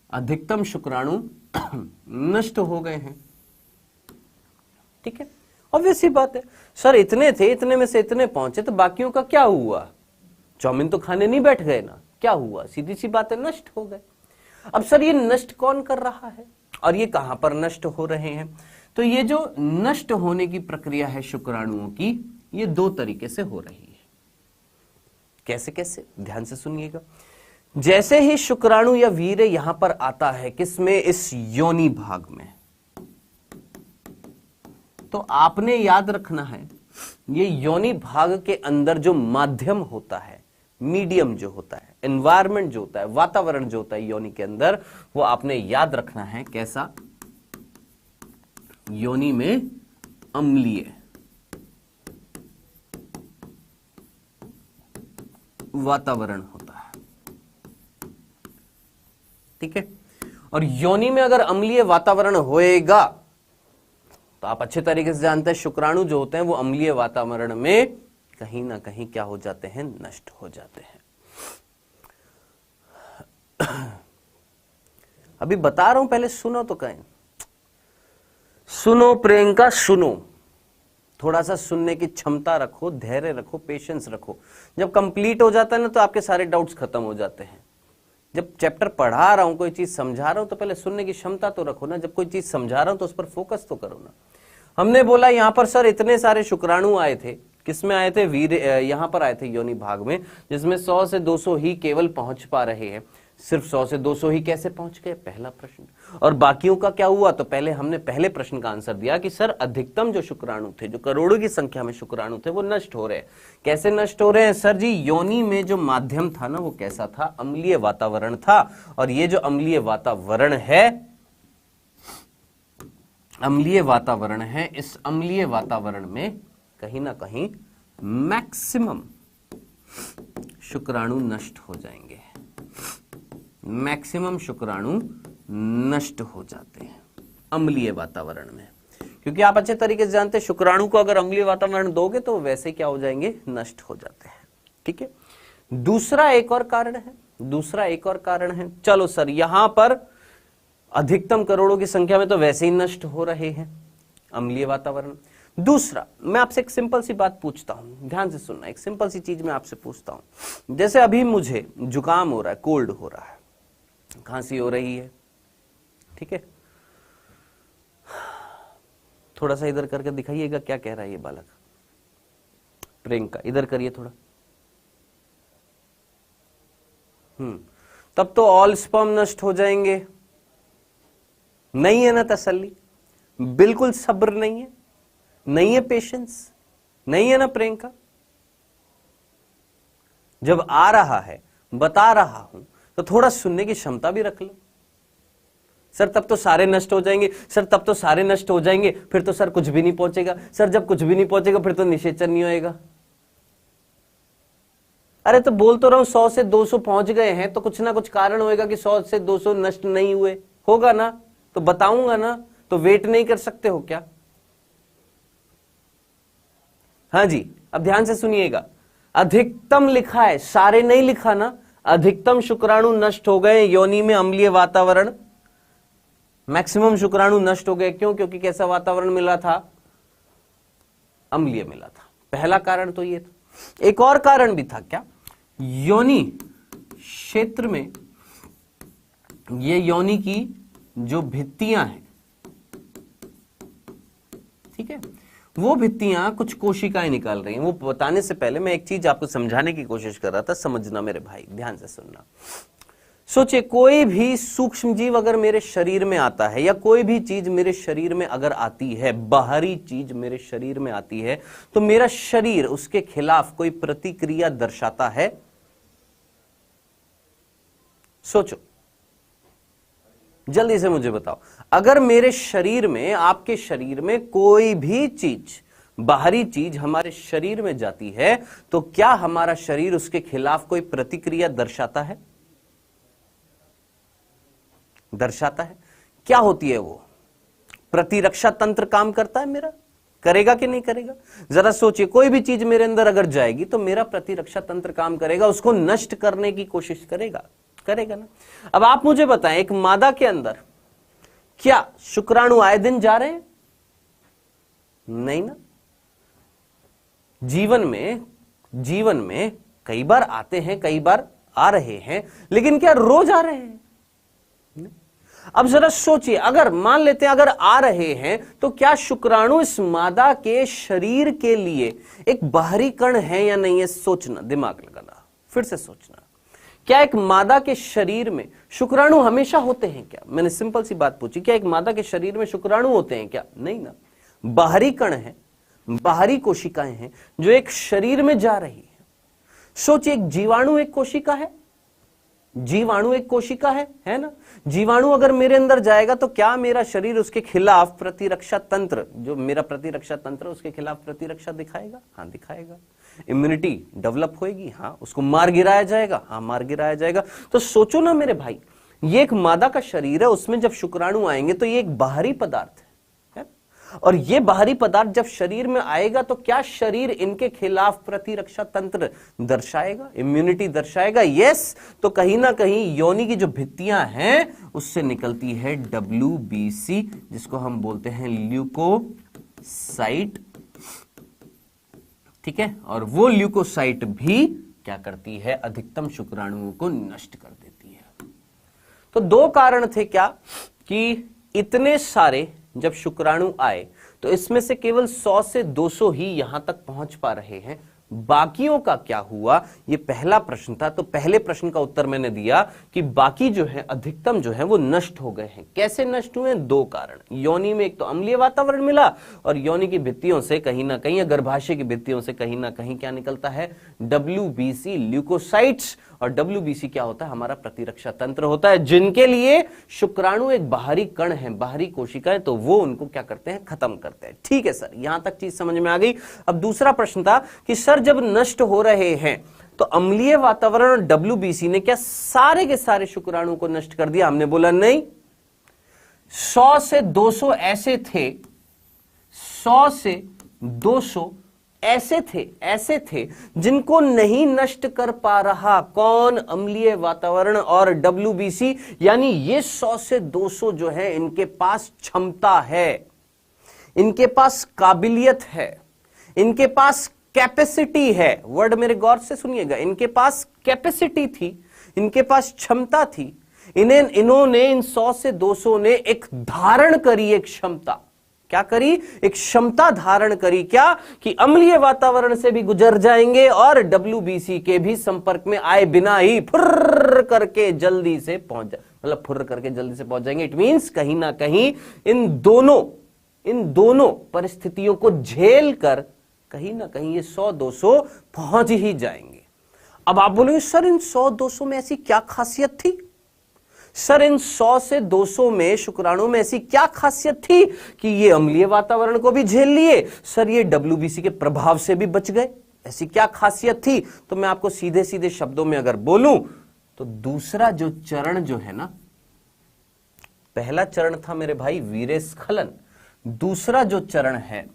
अधिकतम शुक्राणु नष्ट हो गए हैं। ठीक है, ऑब्वियस सी बात है सर, इतने थे, इतने में से इतने पहुंचे, तो बाकियों का क्या हुआ? चाउमीन तो खाने नहीं बैठ गए ना, क्या हुआ? सीधी सी बात है, नष्ट हो गए। अब सर ये नष्ट कौन कर रहा है और ये कहां पर नष्ट हो रहे हैं? तो ये जो नष्ट होने की प्रक्रिया है शुक्राणुओं की, ये 2 तरीके से हो रही है। कैसे कैसे? ध्यान से सुनिएगा। जैसे ही शुक्राणु या वीर्य यहां पर आता है, किसमें? इस योनि भाग में, तो आपने याद रखना है ये योनि भाग के अंदर जो माध्यम होता है, मीडियम जो होता है, एनवायरमेंट जो होता है, वातावरण जो होता है योनि के अंदर, वो आपने याद रखना है कैसा? योनि में अम्लीय वातावरण होता है। ठीक है, और योनि में अगर अम्लीय वातावरण होएगा तो आप अच्छे तरीके से जानते हैं शुक्राणु जो होते हैं वो अम्लीय वातावरण में कहीं ना कहीं क्या हो जाते हैं? नष्ट हो जाते हैं। अभी बता रहा हूं, पहले सुनो तो कहें। सुनो प्रियंका, सुनो, थोड़ा सा सुनने की क्षमता रखो, धैर्य रखो, पेशेंस रखो। जब कंप्लीट हो जाता है ना तो आपके सारे डाउट्स खत्म हो जाते हैं। जब चैप्टर पढ़ा रहा हूं, कोई चीज समझा रहा हूं, तो पहले सुनने की क्षमता तो रखो ना। जब कोई चीज समझा रहा हूं तो उस पर फोकस तो करो ना। हमने बोला यहां पर सर इतने सारे शुक्राणु आए थे, किसमें आए थे? यहां पर आए थे योनि भाग में, जिसमें 100 से 200 ही केवल पहुंच पा रहे हैं। सिर्फ 100 से 200 ही कैसे पहुंच गए? पहला प्रश्न। और बाकियों का क्या हुआ? तो पहले हमने पहले प्रश्न का आंसर दिया कि सर अधिकतम जो शुक्राणु थे, जो करोड़ों की संख्या में शुक्राणु थे, वो नष्ट हो रहे हैं। कैसे नष्ट हो रहे हैं? सर जी योनि में जो माध्यम था ना, वो कैसा था? अम्लीय वातावरण था। और ये जो अम्लीय वातावरण है, अम्लीय वातावरण है, इस अम्लीय वातावरण में कहीं ना कहीं मैक्सिमम शुक्राणु नष्ट हो जाएंगे। मैक्सिमम शुक्राणु नष्ट हो जाते हैं अम्लीय वातावरण में, क्योंकि आप अच्छे तरीके से जानते हैं शुक्राणु को अगर अम्लीय वातावरण दोगे तो वैसे क्या हो जाएंगे? नष्ट हो जाते हैं। ठीक है, दूसरा एक और कारण है, दूसरा एक और कारण है। चलो सर यहां पर अधिकतम करोड़ों की संख्या में तो वैसे ही नष्ट हो रहे हैं अम्लीय वातावरण। दूसरा, मैं आपसे एक सिंपल सी बात पूछता हूं, ध्यान से सुनना। एक सिंपल सी चीज मैं आपसे पूछता हूं, जैसे अभी मुझे जुकाम हो रहा है, कोल्ड हो रहा है, खांसी हो रही है, ठीक है, थोड़ा सा इधर करके दिखाइएगा क्या कह रहा है ये बालक। प्रियंका इधर करिए थोड़ा। तब तो ऑल स्पर्म नष्ट हो जाएंगे। नहीं है ना तसल्ली? बिल्कुल सब्र नहीं है, नहीं है पेशेंस, नहीं है ना प्रियंका? जब आ रहा है, बता रहा हूं, तो थोड़ा सुनने की क्षमता भी रख लो। सर तब तो सारे नष्ट हो जाएंगे, सर तब तो सारे नष्ट हो जाएंगे, फिर तो सर कुछ भी नहीं पहुंचेगा, सर जब कुछ भी नहीं पहुंचेगा फिर तो निषेचन नहीं होएगा। अरे तो बोल तो रहा हूं 100 से 200 पहुंच गए हैं, तो कुछ ना कुछ कारण होएगा कि 100 से 200 नष्ट नहीं हुए, होगा ना? तो बताऊंगा ना, तो वेट नहीं कर सकते हो क्या? हाँ जी, अब ध्यान से सुनिएगा। अधिकतम लिखा है, सारे नहीं लिखा ना। अधिकतम शुक्राणु नष्ट हो गए योनि में अम्लीय वातावरण, मैक्सिमम शुक्राणु नष्ट हो गए। क्यों? क्योंकि कैसा वातावरण मिला था? अम्लीय मिला था। पहला कारण तो ये था। एक और कारण भी था क्या? योनि क्षेत्र में ये योनि की जो भित्तियां हैं, ठीक है, वो भित्तियां कुछ कोशिकाएं निकाल रही हैं। वो बताने से पहले मैं एक चीज आपको समझाने की कोशिश कर रहा था, समझना मेरे भाई, ध्यान से सुनना। सोचिए कोई भी सूक्ष्म जीव अगर मेरे शरीर में आता है, या कोई भी चीज मेरे शरीर में अगर आती है, बाहरी चीज मेरे शरीर में आती है, तो मेरा शरीर उसके खिलाफ कोई प्रतिक्रिया दर्शाता है? सोचो, जल्दी से मुझे बताओ। अगर मेरे शरीर में, आपके शरीर में कोई भी चीज, बाहरी चीज हमारे शरीर में जाती है, तो क्या हमारा शरीर उसके खिलाफ कोई प्रतिक्रिया दर्शाता है? दर्शाता है। क्या होती है वो? प्रतिरक्षा तंत्र काम करता है मेरा, करेगा कि नहीं करेगा? जरा सोचिए, कोई भी चीज मेरे अंदर अगर जाएगी तो मेरा प्रतिरक्षा तंत्र काम करेगा, उसको नष्ट करने की कोशिश करेगा, करेगा ना? अब आप मुझे बताएं, एक मादा के अंदर क्या शुक्राणु आए दिन जा रहे हैं? नहीं ना। जीवन में कई बार आते हैं, कई बार आ रहे हैं, लेकिन क्या रोज आ रहे हैं? अब जरा सोचिए, अगर मान लेते हैं अगर आ रहे हैं, तो क्या शुक्राणु इस मादा के शरीर के लिए एक बाहरी कण है या नहीं है? सोचना, दिमाग लगाना, फिर से सोचना। क्या एक मादा के शरीर में शुक्राणु हमेशा होते हैं क्या? मैंने सिंपल सी बात पूछी, क्या एक मादा के शरीर में शुक्राणु होते हैं क्या? नहीं ना। बाहरी कण है, बाहरी कोशिकाएं हैं जो एक शरीर में जा रही है। सोचिए, एक जीवाणु एक कोशिका है, जीवाणु एक कोशिका है ना? जीवाणु अगर मेरे अंदर जाएगा तो क्या मेरा शरीर उसके खिलाफ प्रतिरक्षा तंत्र, जो मेरा प्रतिरक्षा तंत्र उसके खिलाफ प्रतिरक्षा दिखाएगा? हाँ, दिखाएगा। इम्यूनिटी डेवलप होएगी? हाँ। उसको मार गिराया जाएगा? हाँ, मार गिराया जाएगा। तो सोचो ना मेरे भाई, ये एक मादा का शरीर है, उसमें जब शुक्राणु आएंगे तो ये एक बाहरी पदार्थ है, और ये बाहरी पदार्थ जब शरीर में आएगा तो क्या शरीर इनके खिलाफ प्रतिरक्षा तंत्र दर्शाएगा, इम्यूनिटी दर्शाएगा? यस। तो कहीं ना कहीं योनि की जो भित्तियां हैं उससे निकलती है WBC, जिसको हम बोलते हैं ल्यूकोसाइट, ठीक है। और वो ल्यूकोसाइट भी क्या करती है? अधिकतम शुक्राणुओं को नष्ट कर देती है। तो दो कारण थे क्या, कि इतने सारे जब शुक्राणु आए तो इसमें से केवल 100 से 200 ही यहां तक पहुंच पा रहे हैं, बाकियों का क्या हुआ? ये पहला प्रश्न था। तो पहले प्रश्न का उत्तर मैंने दिया कि बाकी जो है, अधिकतम जो है वो नष्ट हो गए हैं। कैसे नष्ट हुए? दो कारण। योनि में एक तो अम्लीय वातावरण मिला, और योनि की भित्तियों से कहीं ना कहीं, गर्भाशय की भित्तियों से कहीं ना कहीं क्या निकलता है? WBC, leukocytes. और WBC क्या होता है? हमारा प्रतिरक्षा तंत्र होता है, जिनके लिए शुक्राणु एक बाहरी कण है, बाहरी कोशिकाएं, तो वो उनको क्या करते हैं? खत्म करते हैं। ठीक है सर, यहां तक चीज समझ में आ गई। अब दूसरा प्रश्न था कि सर जब नष्ट हो रहे हैं तो अम्लीय वातावरण और WBC ने क्या सारे के सारे शुक्राणु को नष्ट कर दिया? हमने बोला नहीं। 100 से 200 ऐसे थे, 100 से 200 ऐसे थे जिनको नहीं नष्ट कर पा रहा। कौन? अम्लीय वातावरण और WBC। यानी ये 100 से 200 जो है, इनके पास क्षमता है, इनके पास काबिलियत है, इनके पास कैपेसिटी है। वर्ड मेरे गौर से सुनिएगा, इनके पास कैपेसिटी थी, इनके पास क्षमता थी। इन्होंने इन 100 से 200 ने एक धारण करी, एक क्षमता। क्या करी? एक क्षमता धारण करी। क्या? कि अम्लीय वातावरण से भी गुजर जाएंगे और WBC के भी संपर्क में आए बिना ही फुर्र करके जल्दी से पहुंच जाए, मतलब फुर्र करके जल्दी से पहुंच जाएंगे। इट मींस कहीं ना कहीं इन दोनों परिस्थितियों को झेल कर कहीं ना कहीं ये 100-200 पहुंच ही जाएंगे। अब आप बोलेंगे सर इन 100-200 में ऐसी क्या खासियत थी? सर इन 100 से 200 में शुक्राणु में ऐसी क्या खासियत थी कि ये अम्लीय वातावरण को भी झेल लिए, सर ये WBC के प्रभाव से भी बच गए? ऐसी क्या खासियत थी? तो मैं आपको सीधे सीधे शब्दों में अगर बोलूं तो दूसरा जो चरण जो है ना, पहला चरण था मेरे भाई वीर्यस्खलन, दूसरा जो चरण है,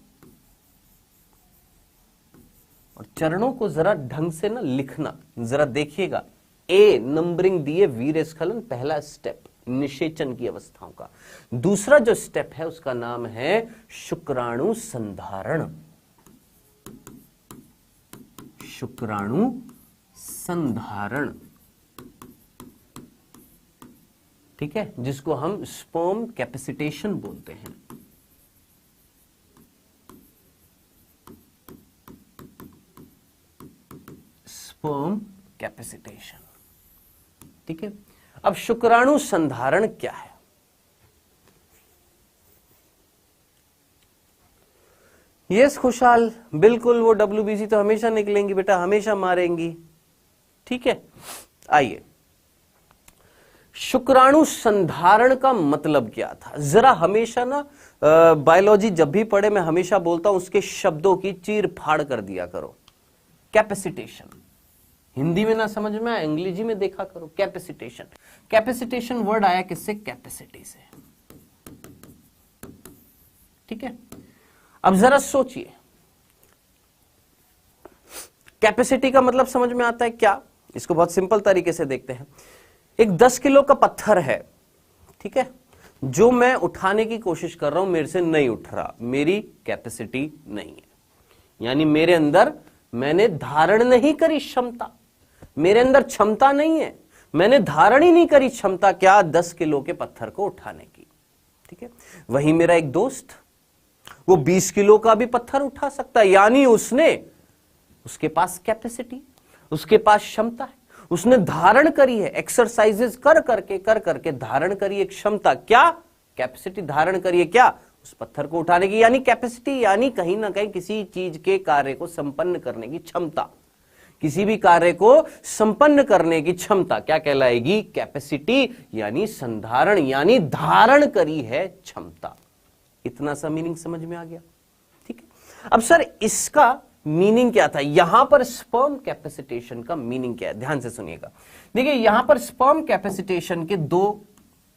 और चरणों को जरा ढंग से ना लिखना, जरा देखिएगा। A नंबरिंग दिए, वीर्यस्खलन पहला स्टेप, निषेचन की अवस्थाओं का। दूसरा जो स्टेप है उसका नाम है शुक्राणु संधारण। शुक्राणु संधारण, ठीक है, जिसको हम स्पर्म कैपेसिटेशन बोलते हैं। स्पर्म कैपेसिटेशन, ठीक है। अब शुक्राणु संधारण क्या है? यस खुशहाल, बिल्कुल, वो WBC तो हमेशा निकलेंगी बेटा, हमेशा मारेंगी, ठीक है। आइए, शुक्राणु संधारण का मतलब क्या था? जरा हमेशा ना बायोलॉजी जब भी पढ़े मैं हमेशा बोलता हूं उसके शब्दों की चीर फाड़ कर दिया करो। कैपेसिटेशन, हिंदी में ना समझ में आया, अंग्रेजी में देखा करो। कैपेसिटेशन, कैपेसिटेशन वर्ड आया किससे? कैपेसिटी से, ठीक है। अब जरा सोचिए, कैपेसिटी का मतलब समझ में आता है क्या? इसको बहुत सिंपल तरीके से देखते हैं। एक 10 किलो का पत्थर है, ठीक है, जो मैं उठाने की कोशिश कर रहा हूं, मेरे से नहीं उठ रहा, मेरी कैपेसिटी नहीं है, यानी मेरे अंदर मैंने धारण नहीं करी क्षमता, मेरे अंदर क्षमता नहीं है, मैंने धारण ही नहीं करी क्षमता क्या? 10 किलो के पत्थर को उठाने की, ठीक है। वही मेरा एक दोस्त, वो 20 किलो का भी पत्थर उठा सकता है, यानी उसके पास कैपेसिटी, उसके पास क्षमता है, उसने धारण करी है, एक्सरसाइजेस कर करके धारण करी है क्षमता, क्या? कैपेसिटी धारण करी है क्या? उस पत्थर को उठाने की, यानी कैपेसिटी, यानी कहीं ना कहीं किसी चीज के कार्य को संपन्न करने की क्षमता, किसी भी कार्य को संपन्न करने की क्षमता क्या कहलाएगी? कैपेसिटी, यानी संधारण, यानी धारण करी है क्षमता। इतना सा मीनिंग समझ में आ गया, ठीक है। अब सर इसका मीनिंग क्या था? यहां पर स्पर्म कैपेसिटेशन का मीनिंग क्या है? ध्यान से सुनिएगा। देखिए, यहां पर स्पर्म कैपेसिटेशन के दो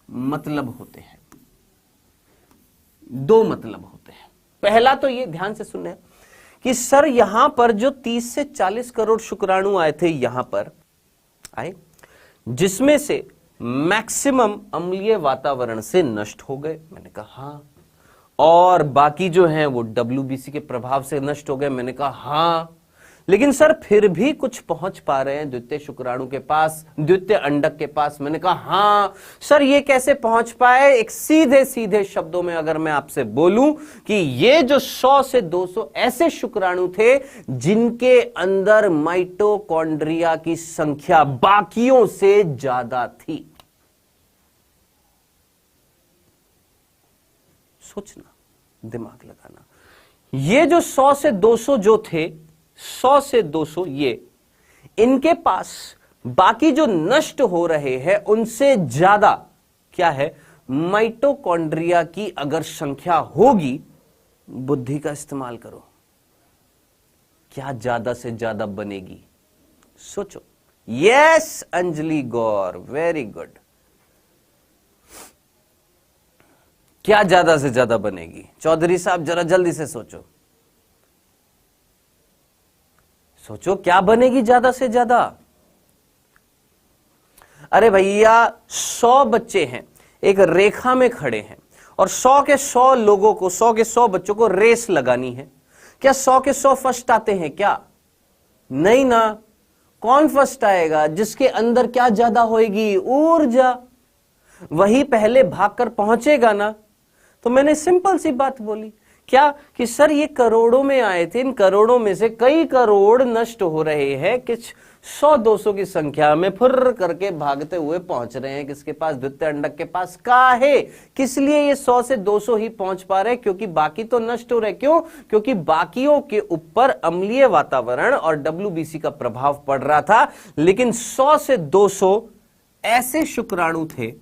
मतलब होते हैं, दो मतलब होते हैं। पहला तो ये ध्यान से सुनना है कि सर यहां पर जो 30 से 40 करोड़ शुक्राणु आए थे, यहां पर आए, जिसमें से मैक्सिमम अम्लीय वातावरण से नष्ट हो गए। मैंने कहा हां। और बाकी जो हैं वो WBC के प्रभाव से नष्ट हो गए। मैंने कहा हां। लेकिन सर फिर भी कुछ पहुंच पा रहे हैं द्वितीय शुक्राणु के पास, द्वितीय अंडक के पास। मैंने कहा हां। सर ये कैसे पहुंच पाए? एक सीधे सीधे शब्दों में अगर मैं आपसे बोलूं कि ये जो 100 से 200 ऐसे शुक्राणु थे जिनके अंदर माइटोकॉन्ड्रिया की संख्या बाकियों से ज्यादा थी। सोचना, दिमाग लगाना। ये जो 100 से 200 जो थे, 100 से 200 ये, इनके पास बाकी जो नष्ट हो रहे हैं उनसे ज्यादा क्या है? माइटोकॉन्ड्रिया की अगर संख्या होगी, बुद्धि का इस्तेमाल करो, क्या ज्यादा से ज्यादा बनेगी? सोचो। यस अंजलि गौर, वेरी गुड। क्या ज्यादा से ज्यादा बनेगी? चौधरी साहब जरा जल्दी से सोचो, सोचो क्या बनेगी ज्यादा से ज्यादा? अरे भैया 100 बच्चे हैं, एक रेखा में खड़े हैं और 100 के 100 लोगों को, 100 के 100 बच्चों को रेस लगानी है। क्या 100 के 100 फर्स्ट आते हैं क्या? नहीं ना। कौन फर्स्ट आएगा? जिसके अंदर क्या ज्यादा होगी? ऊर्जा। वही पहले भागकर पहुंचेगा ना। तो मैंने सिंपल सी बात बोली, क्या कि सर ये करोड़ों में आए थे, इन करोड़ों में से कई करोड़ नष्ट हो रहे हैं, कुछ 100-200 की संख्या में फुर्र करके भागते हुए पहुंच रहे हैं किसके पास? द्वितीय अंडक के पास। काहे? किस लिए ये 100 से 200 ही पहुंच पा रहे? क्योंकि बाकी तो नष्ट हो रहे। क्यों? क्योंकि बाकियों के ऊपर अम्लीय वातावरण और WBC का प्रभाव पड़ रहा था। लेकिन 100 से 200 ऐसे शुक्राणु थे,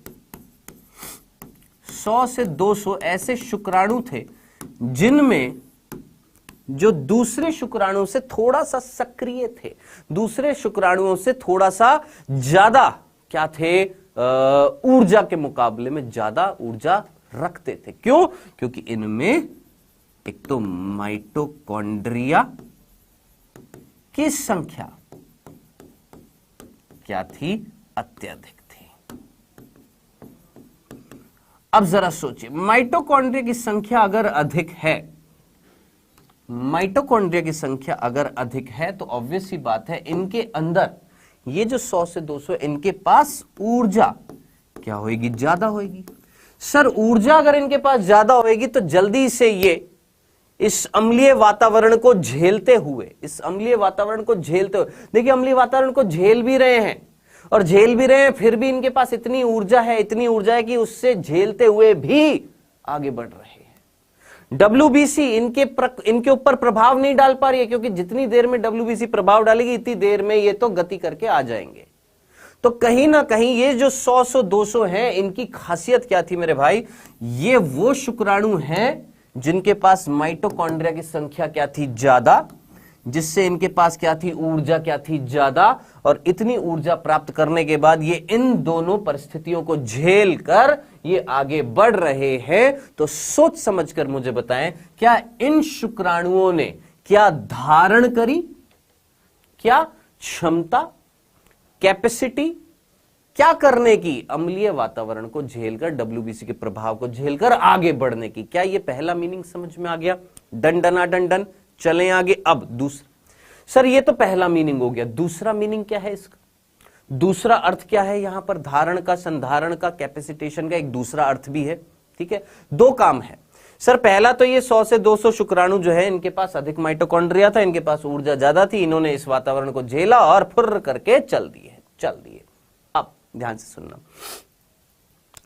100 से 200 ऐसे शुक्राणु थे जिनमें जो दूसरे शुक्राणु से थोड़ा सा सक्रिय थे, दूसरे शुक्राणुओं से थोड़ा सा ज्यादा क्या थे? ऊर्जा के मुकाबले में ज्यादा ऊर्जा रखते थे। क्यों? क्योंकि इनमें एक तो माइटोकॉन्ड्रिया की संख्या क्या थी? अत्यधिक थी। अब जरा सोचिए, माइटोकॉन्ड्रिया की संख्या अगर अधिक है, माइटोकॉन्ड्रिया की संख्या अगर अधिक है तो ऑब्वियस सी बात है इनके अंदर ये जो 100 से 200 इनके पास ऊर्जा क्या होगी, ज्यादा होगी। सर ऊर्जा अगर इनके पास ज्यादा होगी तो जल्दी से ये इस अम्लीय वातावरण को झेलते हुए, देखिए अम्लीय वातावरण को झेल भी रहे हैं और झेल भी रहे हैं, फिर भी इनके पास इतनी ऊर्जा है कि उससे झेलते हुए भी आगे बढ़ रहे हैं। WBC इनके ऊपर प्रभाव नहीं डाल पा रही है, क्योंकि जितनी देर में WBC प्रभाव डालेगी इतनी देर में ये तो गति करके आ जाएंगे। तो कहीं ना कहीं ये जो 100 200 हैं, इनकी खासियत क्या थी मेरे भाई, ये वो शुक्राणु हैं जिनके पास माइटोकॉन्ड्रिया की संख्या क्या थी, ज्यादा, जिससे इनके पास क्या थी, ऊर्जा क्या थी, ज्यादा। और इतनी ऊर्जा प्राप्त करने के बाद ये इन दोनों परिस्थितियों को झेल कर ये आगे बढ़ रहे हैं। तो सोच समझकर मुझे बताएं, क्या इन शुक्राणुओं ने क्या धारण करी, क्या क्षमता, कैपेसिटी क्या करने की, अम्लीय वातावरण को झेलकर, WBC के प्रभाव को झेलकर आगे बढ़ने की। क्या ये पहला मीनिंग समझ में आ गया? डन। चलें आगे। अब दूसरा, सर ये तो पहला मीनिंग हो गया, दूसरा मीनिंग क्या है इसका, दूसरा अर्थ क्या है? यहां पर धारण का, संधारण का, कैपेसिटेशन का एक दूसरा अर्थ भी है। ठीक है, दो काम है सर। पहला तो ये 100 से 200 शुक्राणु जो है, इनके पास अधिक माइटोकॉन्ड्रिया था, इनके पास ऊर्जा ज्यादा थी, इन्होंने इस वातावरण को झेला और फुर्र करके चल दिए। अब ध्यान से सुनना,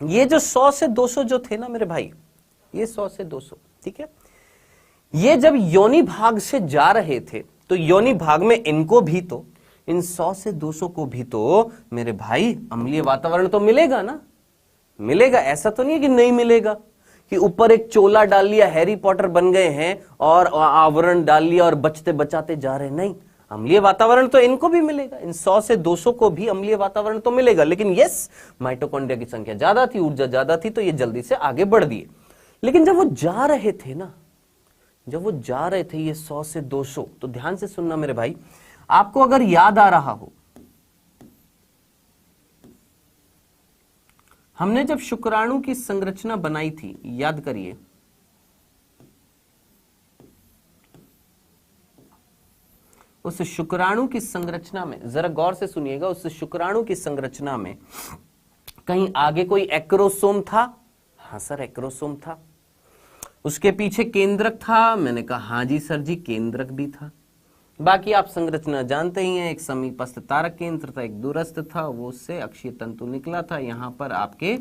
ये जो 100 से 200 जो थे ना मेरे भाई, ये 100 से 200, ठीक है, ये जब योनि भाग से जा रहे थे तो योनि भाग में इनको भी तो, इन 100 से 200 को भी तो मेरे भाई अम्लीय वातावरण तो मिलेगा ना, मिलेगा। ऐसा तो नहीं है कि नहीं मिलेगा, कि ऊपर एक चोला डाल लिया, हैरी पॉटर बन गए हैं और आवरण डाल लिया और बचते बचाते जा रहे हैं। नहीं, अम्लीय वातावरण तो इनको भी मिलेगा, इन 100 से 200 को भी अम्लीय वातावरण तो मिलेगा। लेकिन यस, माइटोकॉन्ड्रिया की संख्या ज्यादा थी, ऊर्जा ज्यादा थी, तो ये जल्दी से आगे बढ़ दिए। लेकिन जब वो जा रहे थे ना, जब वो जा रहे थे ये 100 से 200, तो ध्यान से सुनना मेरे भाई, आपको अगर याद आ रहा हो, हमने जब शुक्राणु की संरचना बनाई थी, याद करिए, उस शुक्राणु की संरचना में, जरा गौर से सुनिएगा, उस शुक्राणु की संरचना में कहीं आगे कोई एक्रोसोम था? हाँ सर, एक्रोसोम था। उसके पीछे केंद्रक था? मैंने कहा हाँ जी सर जी, केंद्रक भी था। बाकी आप संरचना जानते ही हैं, एक समीपस्थ तारक केंद्र था, एक दूरस्थ था, वो उससे अक्षीय तंतु निकला था। यहां पर आपके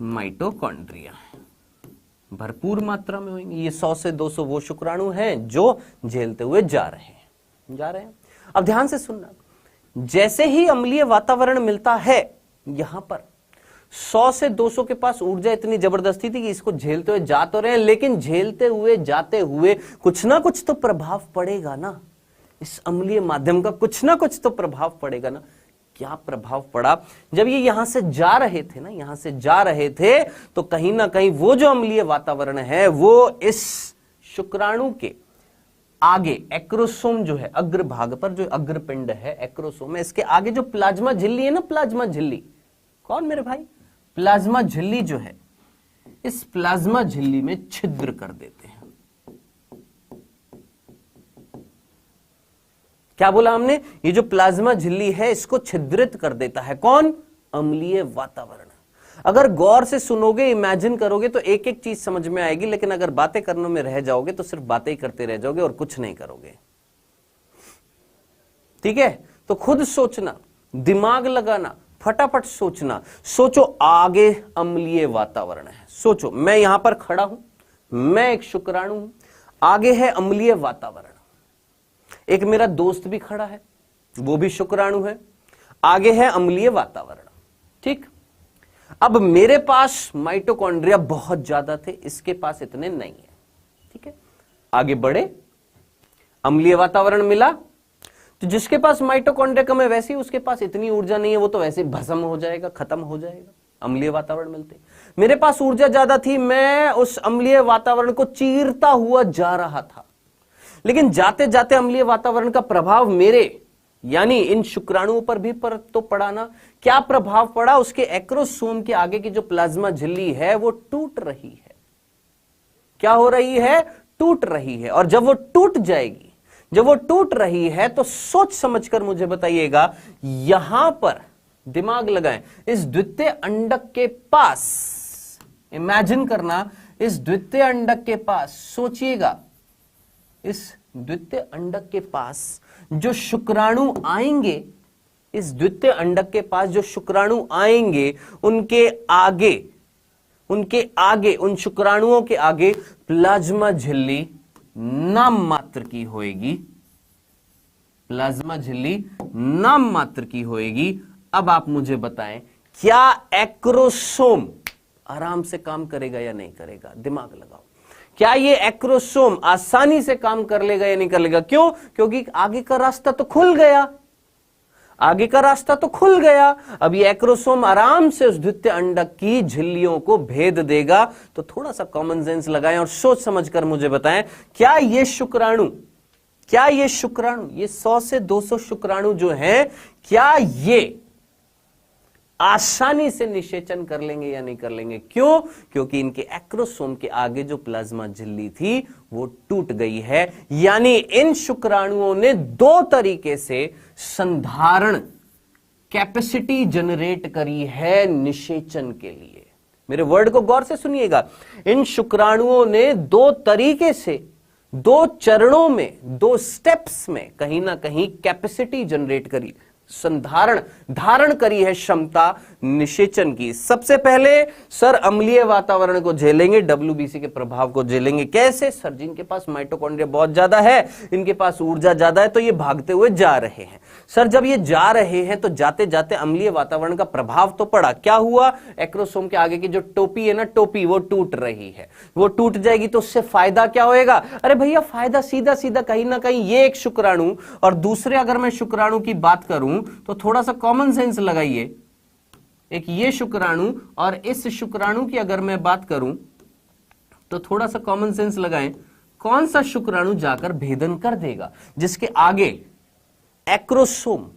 माइटोकॉन्ड्रिया भरपूर मात्रा में होंगे। ये 100 से 200 वो शुक्राणु हैं जो झेलते हुए जा रहे हैं। अब ध्यान से सुनना, जैसे ही अम्लीय वातावरण मिलता है, यहां पर 100 से 200 के पास ऊर्जा इतनी जबरदस्ती थी कि इसको झेलते हुए जा तो रहे हैं, लेकिन झेलते हुए जाते हुए कुछ ना कुछ तो प्रभाव पड़ेगा ना, इस अम्लीय माध्यम का कुछ ना कुछ तो प्रभाव पड़ेगा ना। क्या प्रभाव पड़ा? जब ये यहां से जा रहे थे ना, यहां से जा रहे थे, तो कहीं ना कहीं वो जो अम्लीय वातावरण है वो इस शुक्राणु के आगे, एक्रोसोम जो है अग्रभाग पर, जो अग्रपिंड है एक्रोसोम है, इसके आगे जो प्लाज्मा झिल्ली है ना, प्लाज्मा झिल्ली, कौन मेरे भाई? प्लाज्मा झिल्ली जो है, इस प्लाज्मा झिल्ली में छिद्र कर देते हैं। क्या बोला हमने? ये जो प्लाज्मा झिल्ली है इसको छिद्रित कर देता है कौन? अम्लीय वातावरण। अगर गौर से सुनोगे, इमेजिन करोगे तो एक एक चीज समझ में आएगी, लेकिन अगर बातें करने में रह जाओगे तो सिर्फ बातें ही करते रह जाओगे और कुछ नहीं करोगे। ठीक है, तो खुद सोचना, दिमाग लगाना, फटाफट सोचना। सोचो, आगे अम्लीय वातावरण है, सोचो मैं यहां पर खड़ा हूं, मैं एक शुक्राणु हूं, आगे है अम्लीय वातावरण, एक मेरा दोस्त भी खड़ा है, वो भी शुक्राणु है, आगे है अम्लीय वातावरण। ठीक, अब मेरे पास माइटोकॉन्ड्रिया बहुत ज्यादा थे, इसके पास इतने नहीं है। ठीक है, आगे बढ़े, अम्लीय वातावरण मिला, तो जिसके पास माइटोकॉन्ड्रिया कम है वैसे ही उसके पास इतनी ऊर्जा नहीं है, वो तो वैसे भस्म हो जाएगा, खत्म हो जाएगा अम्लीय वातावरण मिलते। मेरे पास ऊर्जा ज्यादा थी, मैं उस अम्लीय वातावरण को चीरता हुआ जा रहा था, लेकिन जाते जाते अम्लीय वातावरण का प्रभाव मेरे यानी इन शुक्राणुओं पर भी तो पड़ा ना। क्या प्रभाव पड़ा? उसके एक्रोसोम के आगे की जो प्लाज्मा झिल्ली है वो टूट रही है। क्या हो रही है? टूट रही है। और जब वो टूट जाएगी, जब वो टूट रही है तो सोच समझकर मुझे बताइएगा, यहां पर दिमाग लगाएं, इस द्वितीय अंडक के पास, इमेजिन करना, इस द्वितीय अंडक के पास, सोचिएगा, इस द्वितीय अंडक के पास जो शुक्राणु आएंगे, इस द्वितीय अंडक के पास जो शुक्राणु आएंगे, उनके आगे, उन शुक्राणुओं के आगे प्लाज्मा झिल्ली नाम मात्र की होएगी, प्लाज्मा झिल्ली नाम मात्र की होएगी। अब आप मुझे बताएं, क्या एक्रोसोम आराम से काम करेगा या नहीं करेगा? दिमाग लगाओ। क्या ये एक्रोसोम आसानी से काम कर लेगा या नहीं कर लेगा? क्यों? क्योंकि आगे का रास्ता तो खुल गया, आगे का रास्ता तो खुल गया। अब ये एक्रोसोम आराम से उस द्वितीय अंडक की झिल्लियों को भेद देगा। तो थोड़ा सा कॉमन सेंस लगाएं और सोच समझकर मुझे बताएं, क्या ये शुक्राणु, ये 100 से 200 शुक्राणु जो हैं, क्या ये आसानी से निषेचन कर लेंगे या नहीं कर लेंगे? क्यों? क्योंकि इनके एक्रोसोम के आगे जो प्लाज्मा झिल्ली थी वो टूट गई है। यानी इन शुक्राणुओं ने दो तरीके से संधारण कैपेसिटी जनरेट करी है निषेचन के लिए। मेरे वर्ड को गौर से सुनिएगा, इन शुक्राणुओं ने दो तरीके से, दो चरणों में, दो स्टेप्स में कहीं ना कहीं कैपेसिटी जनरेट करी, संधारण, धारण करी है क्षमता निषेचन की। सबसे पहले सर अम्लीय वातावरण को झेलेंगे, WBC के प्रभाव को झेलेंगे। कैसे? सर जिनके पास माइटोकॉन्ड्रिया बहुत ज्यादा है, इनके पास ऊर्जा ज्यादा है, तो ये भागते हुए जा रहे हैं। सर जब ये जा रहे हैं तो जाते जाते अम्लीय वातावरण का प्रभाव तो पड़ा, क्या हुआ? एक्रोसोम के आगे की जो टोपी है ना, टोपी वो टूट रही है, वो टूट जाएगी तो उससे फायदा क्या होएगा? अरे भैया फायदा सीधा सीधा कहीं ना कहीं ये एक शुक्राणु और दूसरे, अगर मैं शुक्राणु की बात करूं तो थोड़ा सा कॉमन सेंस लगाइए, एक ये शुक्राणु और इस शुक्राणु की अगर मैं बात करूं तो थोड़ा सा कॉमन सेंस लगाएं, कौन सा शुक्राणु जाकर भेदन कर देगा? जिसके आगे एक्रोसोम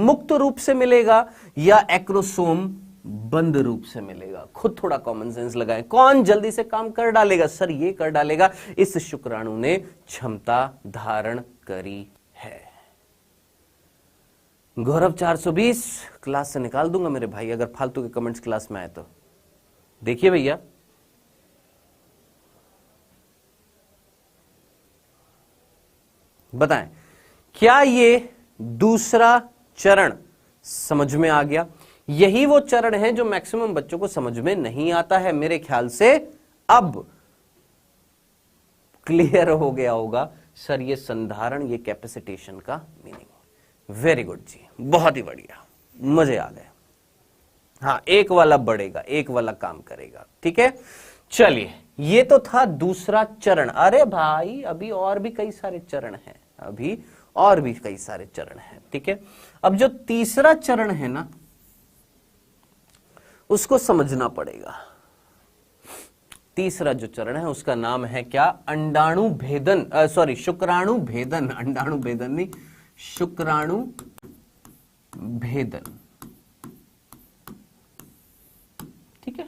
मुक्त रूप से मिलेगा या एक्रोसोम बंद रूप से मिलेगा? खुद थोड़ा कॉमन सेंस लगाएं, कौन जल्दी से काम कर डालेगा? सर ये कर डालेगा, इस शुक्राणु ने क्षमता धारण करी है। गौरव 420 क्लास से निकाल दूंगा मेरे भाई अगर फालतू के कमेंट्स क्लास में आए तो। देखिए भैया, बताएं, क्या ये दूसरा चरण समझ में आ गया? यही वो चरण है जो मैक्सिमम बच्चों को समझ में नहीं आता है। मेरे ख्याल से अब क्लियर हो गया होगा सर ये संधारण, ये कैपेसिटेशन का मीनिंग। वेरी गुड जी, बहुत ही बढ़िया, मजे आ गए। हाँ, एक वाला बढ़ेगा, एक वाला काम करेगा, ठीक है। चलिए, ये तो था दूसरा चरण। अरे भाई अभी और भी कई सारे चरण हैं, अभी और भी कई सारे चरण हैं, ठीक है। अब जो तीसरा चरण है ना, उसको समझना पड़ेगा। तीसरा जो चरण है उसका नाम है क्या? अंडाणु भेदन, सॉरी शुक्राणु भेदन। अंडाणु भेदन नहीं, शुक्राणु भेदन, ठीक है।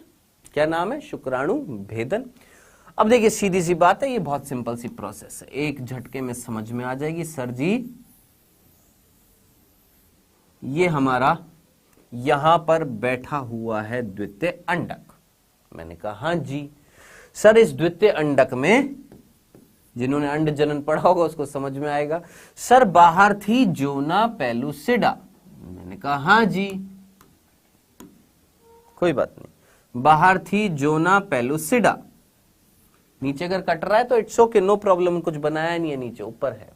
क्या नाम है? शुक्राणु भेदन। अब देखिए सीधी सी बात है, ये बहुत सिंपल सी प्रोसेस है, एक झटके में समझ में आ जाएगी। सर जी ये हमारा यहां पर बैठा हुआ है द्वितीय अंडक। मैंने कहा हाँ जी सर, इस द्वितीय अंडक में, जिन्होंने अंड जनन पढ़ा होगा उसको समझ में आएगा। सर बाहर थी जोना पेलुसिडा। मैंने कहा हाँ जी, कोई बात नहीं, बाहर थी जोना पेलुसिडा। नीचे अगर कट रहा है तो इट्स ओके, नो प्रॉब्लम, कुछ बनाया नहीं है, नीचे ऊपर है।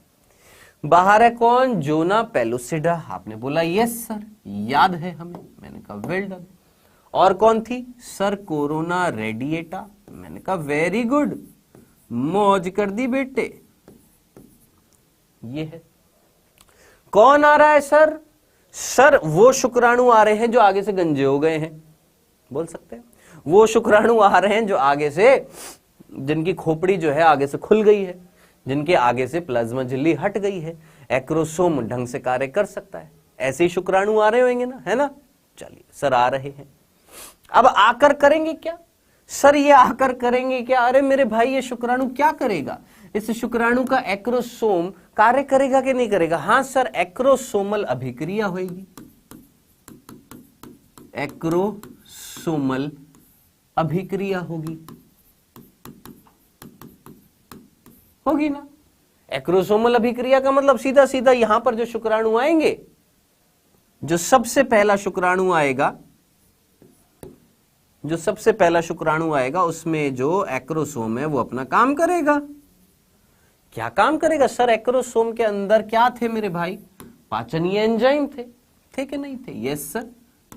बाहर है कौन? Zona pellucida. आपने बोला यस सर, याद है हमें। मैंने कहा वेल डन। और कौन थी? Sir corona radiata. मैंने कहा वेरी गुड, मौज कर दी बेटे। ये है। कौन आ रहा है सर? सर वो शुक्राणु आ रहे हैं जो आगे से गंजे हो गए हैं, बोल सकते हैं। वो शुक्राणु आ रहे हैं जो आगे से, जिनकी खोपड़ी जो है आगे से खुल गई है, जिनके आगे से प्लाज्मा झिल्ली हट गई है, एक्रोसोम ढंग से कार्य कर सकता है। ऐसे ही शुक्राणु आ रहे होंगे ना, है ना। चलिए सर आ रहे हैं, अब आकर करेंगे क्या? सर ये आकर करेंगे क्या? अरे मेरे भाई ये शुक्राणु क्या करेगा? इस शुक्राणु का एक्रोसोम कार्य करेगा कि नहीं करेगा? हाँ सर, एक्रोसोमल अभिक्रिया होगी। एक्रोसोमल अभिक्रिया होगी ना। एक्रोसोमल अभिक्रिया का मतलब सीधा सीधा यहां पर जो शुक्राणु आएंगे, जो सबसे पहला शुक्राणु आएगा उसमें जो एक्रोसोम है वो अपना काम करेगा। क्या काम करेगा सर? एक्रोसोम के अंदर क्या थे मेरे भाई? पाचनीय एंजाइम थे कि नहीं थे? यस सर,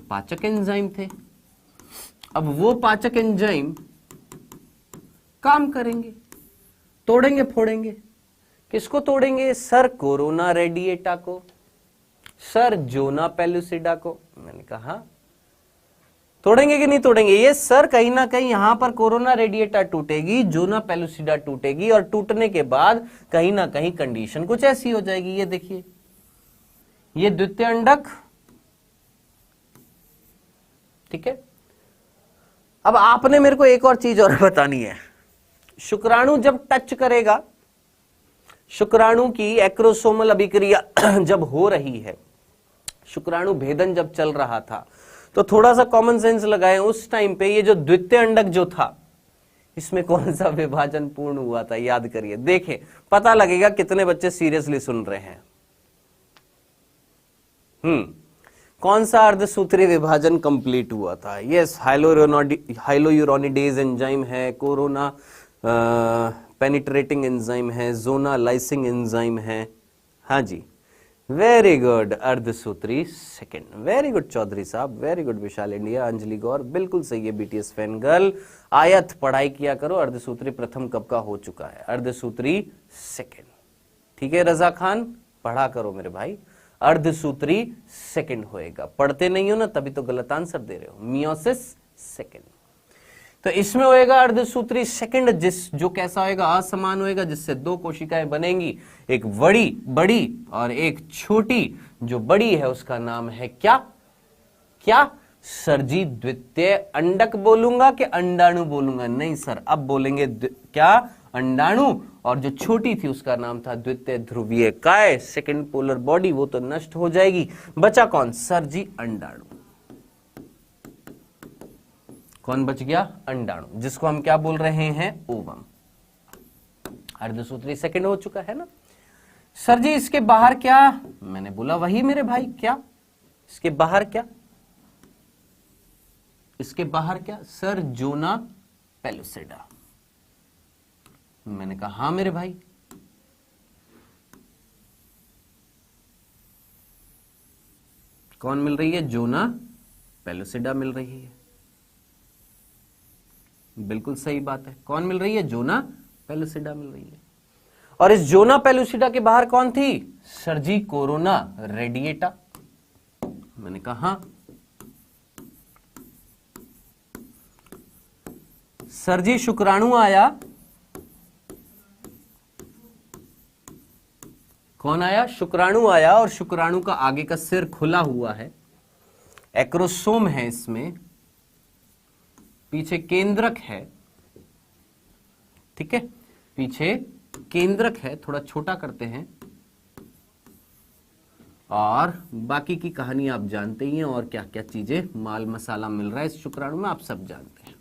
पाचक एंजाइम थे। अब वो पाचक एंजाइम काम करेंगे, तोड़ेंगे फोड़ेंगे। किसको तोड़ेंगे सर? कोरोना रेडिएटा को, सर जोना पेलुसिडा को। मैंने कहा तोड़ेंगे कि नहीं तोड़ेंगे? ये सर कहीं ना कहीं यहां पर कोरोना रेडिएटा टूटेगी, जोना पेलुसिडा टूटेगी, और टूटने के बाद कहीं ना कहीं कंडीशन कुछ ऐसी हो जाएगी। ये देखिए, ये द्वितीय अंडक, ठीक है। अब आपने मेरे को एक और चीज और बतानी है। शुक्राणु जब टच करेगा, शुक्राणु की एक्रोसोमल अभिक्रिया जब हो रही है, शुक्राणु भेदन जब चल रहा था, तो थोड़ा सा कॉमन सेंस लगाएं। उस टाइम पे ये जो द्वितीय अंडक जो था, इसमें कौन सा विभाजन पूर्ण हुआ था? याद करिए, देखें, पता लगेगा कितने बच्चे सीरियसली सुन रहे हैं। कौन सा अर्धसूत्रीय विभाजन कंप्लीट हुआ था? यस, हाइलोयूरोनिडेज एंजाइम है, कोरोना पेनिट्रेटिंग एंजाइम है, जोना लाइसिंग एंजाइम है। हाँ जी, वेरी गुड, अर्धसूत्री second. Very good Chaudhary sahab, very good. Vishal India, Anjali Gaur, बिल्कुल सही है। बीटीएस फैन गर्ल, आयत पढ़ाई किया करो। अर्धसूत्री प्रथम कब का हो चुका है? अर्धसूत्री सेकंड, ठीक है। रजा खान, पढ़ा करो मेरे भाई, अर्धसूत्री सेकंड होएगा। पढ़ते नहीं हो ना, तभी तो गलत आंसर दे रहे हो। मियोसिस सेकंड, तो इसमें होएगा अर्धसूत्री सेकंड, जो कैसा होएगा? असमान होएगा, जिससे दो कोशिकाएं बनेंगी, एक बड़ी और एक छोटी। जो बड़ी है उसका नाम है क्या सर जी? द्वितीय अंडक बोलूंगा कि अंडाणु बोलूंगा? नहीं सर, अब बोलेंगे क्या? अंडाणु। और जो छोटी थी उसका नाम था द्वितीय ध्रुवीय काय, सेकंड पोलर बॉडी, वो तो नष्ट हो जाएगी। बचा कौन सर जी? अंडाणु। कौन बच गया? अंडाणु, जिसको हम क्या बोल रहे हैं? ओवम। अर्धसूत्री सेकंड हो चुका है ना सर जी। इसके बाहर क्या? मैंने बोला वही मेरे भाई, क्या इसके बाहर क्या? इसके बाहर क्या सर? Zona pellucida. मैंने कहा हाँ मेरे भाई। कौन मिल रही है? जोना पेलुसिडा मिल रही है। बिल्कुल सही बात है। कौन मिल रही है? जोना पेलुसिडा मिल रही है। और इस जोना पेलुसिडा के बाहर कौन थी सर जी? Corona radiata. मैंने कहा हाँ सर जी। शुक्राणु आया, कौन आया? शुक्राणु आया, और शुक्राणु का आगे का सिर खुला हुआ है, एक्रोसोम है इसमें, पीछे केंद्रक है, ठीक है, पीछे केंद्रक है। थोड़ा छोटा करते हैं, और बाकी की कहानी आप जानते ही हैं, और क्या क्या चीजें माल मसाला मिल रहा है इस शुक्राणु में, आप सब जानते हैं।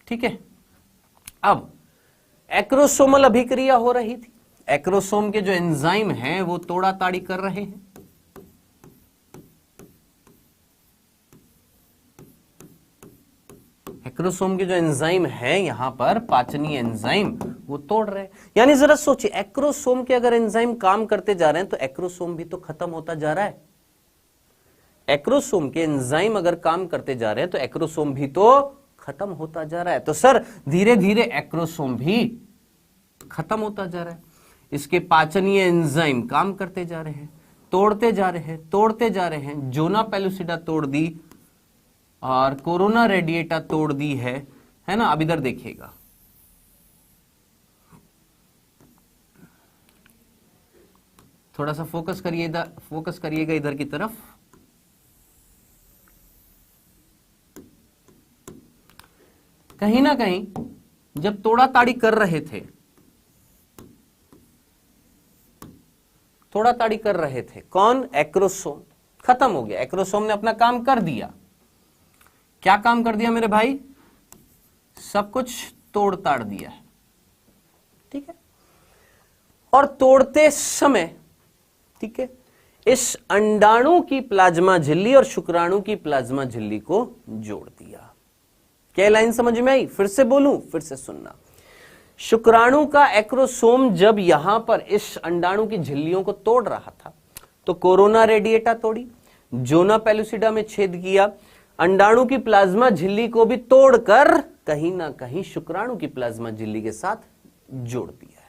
ठीक है। अब एक्रोसोमल अभिक्रिया हो रही थी, एक्रोसोम के जो एंजाइम हैं वो तोड़ा ताड़ी कर रहे हैं। एक्रोसोम के जो एंजाइम है यहां पर पाचनीय एंजाइम, वो तोड़ रहे हैं। यानी जरा सोचिए, एक्रोसोम के अगर एंजाइम काम करते जा रहे हैं तो एक्रोसोम भी तो खत्म होता जा रहा है। एक्रोसोम के एंजाइम अगर काम करते जा रहे हैं तो एक्रोसोम भी तो खत्म होता जा रहा है। तो सर धीरे धीरे एक्रोसोम भी खत्म होता जा रहा है। इसके पाचनीय एंजाइम काम करते जा रहे हैं, तोड़ते जा रहे हैं, तोड़ते जा रहे हैं। जोना पेलुसिडा तोड़ दी और कोरोना रेडिएटा तोड़ दी है ना। अब इधर देखिएगा, थोड़ा सा फोकस करिएगा इधर की तरफ। कहीं ना कहीं जब तोड़ा ताड़ी कर रहे थे, तोड़ा ताड़ी कर रहे थे, कौन? एक्रोसोम। खत्म हो गया, एक्रोसोम ने अपना काम कर दिया। क्या काम कर दिया मेरे भाई? सब कुछ तोड़ ताड़ दिया है, ठीक है। और तोड़ते समय, ठीक है, इस अंडाणु की प्लाज्मा झिल्ली और शुक्राणु की प्लाज्मा झिल्ली को जोड़ दिया। क्या लाइन समझ में आई? फिर से बोलूं, फिर से सुनना। शुक्राणु का एक्रोसोम जब यहां पर इस अंडाणु की झिल्लियों को तोड़ रहा था तो कोरोना रेडिएटा तोड़ी, जोना पेलुसिडा में छेद किया, अंडाणु की प्लाज्मा झिल्ली को भी तोड़कर कहीं ना कहीं शुक्राणु की प्लाज्मा झिल्ली के साथ जोड़ दिया है।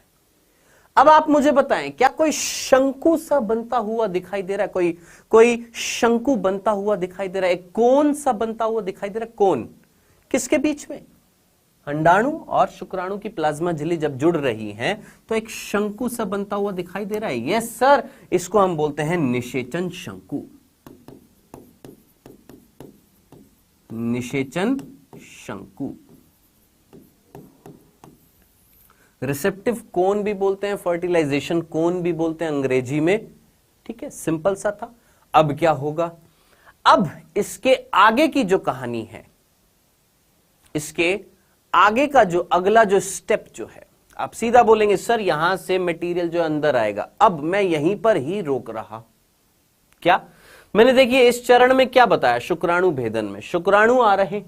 अब आप मुझे बताएं, क्या कोई शंकु सा बनता हुआ दिखाई दे रहा है? कोई शंकु बनता हुआ दिखाई दे रहा है? कोन सा बनता हुआ दिखाई दे रहा है? कोन किसके बीच में? अंडाणु और शुक्राणु की प्लाज्मा झिल्ली जब जुड़ रही हैं तो एक शंकु सा बनता हुआ दिखाई दे रहा है। यस सर, इसको हम बोलते हैं निषेचन शंकु। निषेचन शंकु, रिसेप्टिव कोन भी बोलते हैं, फर्टिलाइजेशन कोन भी बोलते हैं अंग्रेजी में, ठीक है। सिंपल सा था। अब क्या होगा? अब इसके आगे की जो कहानी है, इसके आगे का जो अगला जो स्टेप जो है, आप सीधा बोलेंगे सर यहां से मटेरियल जो अंदर आएगा। अब मैं यहीं पर ही रोक रहा। क्या मैंने देखिए इस चरण में क्या बताया? शुक्राणु भेदन में शुक्राणु आ रहे,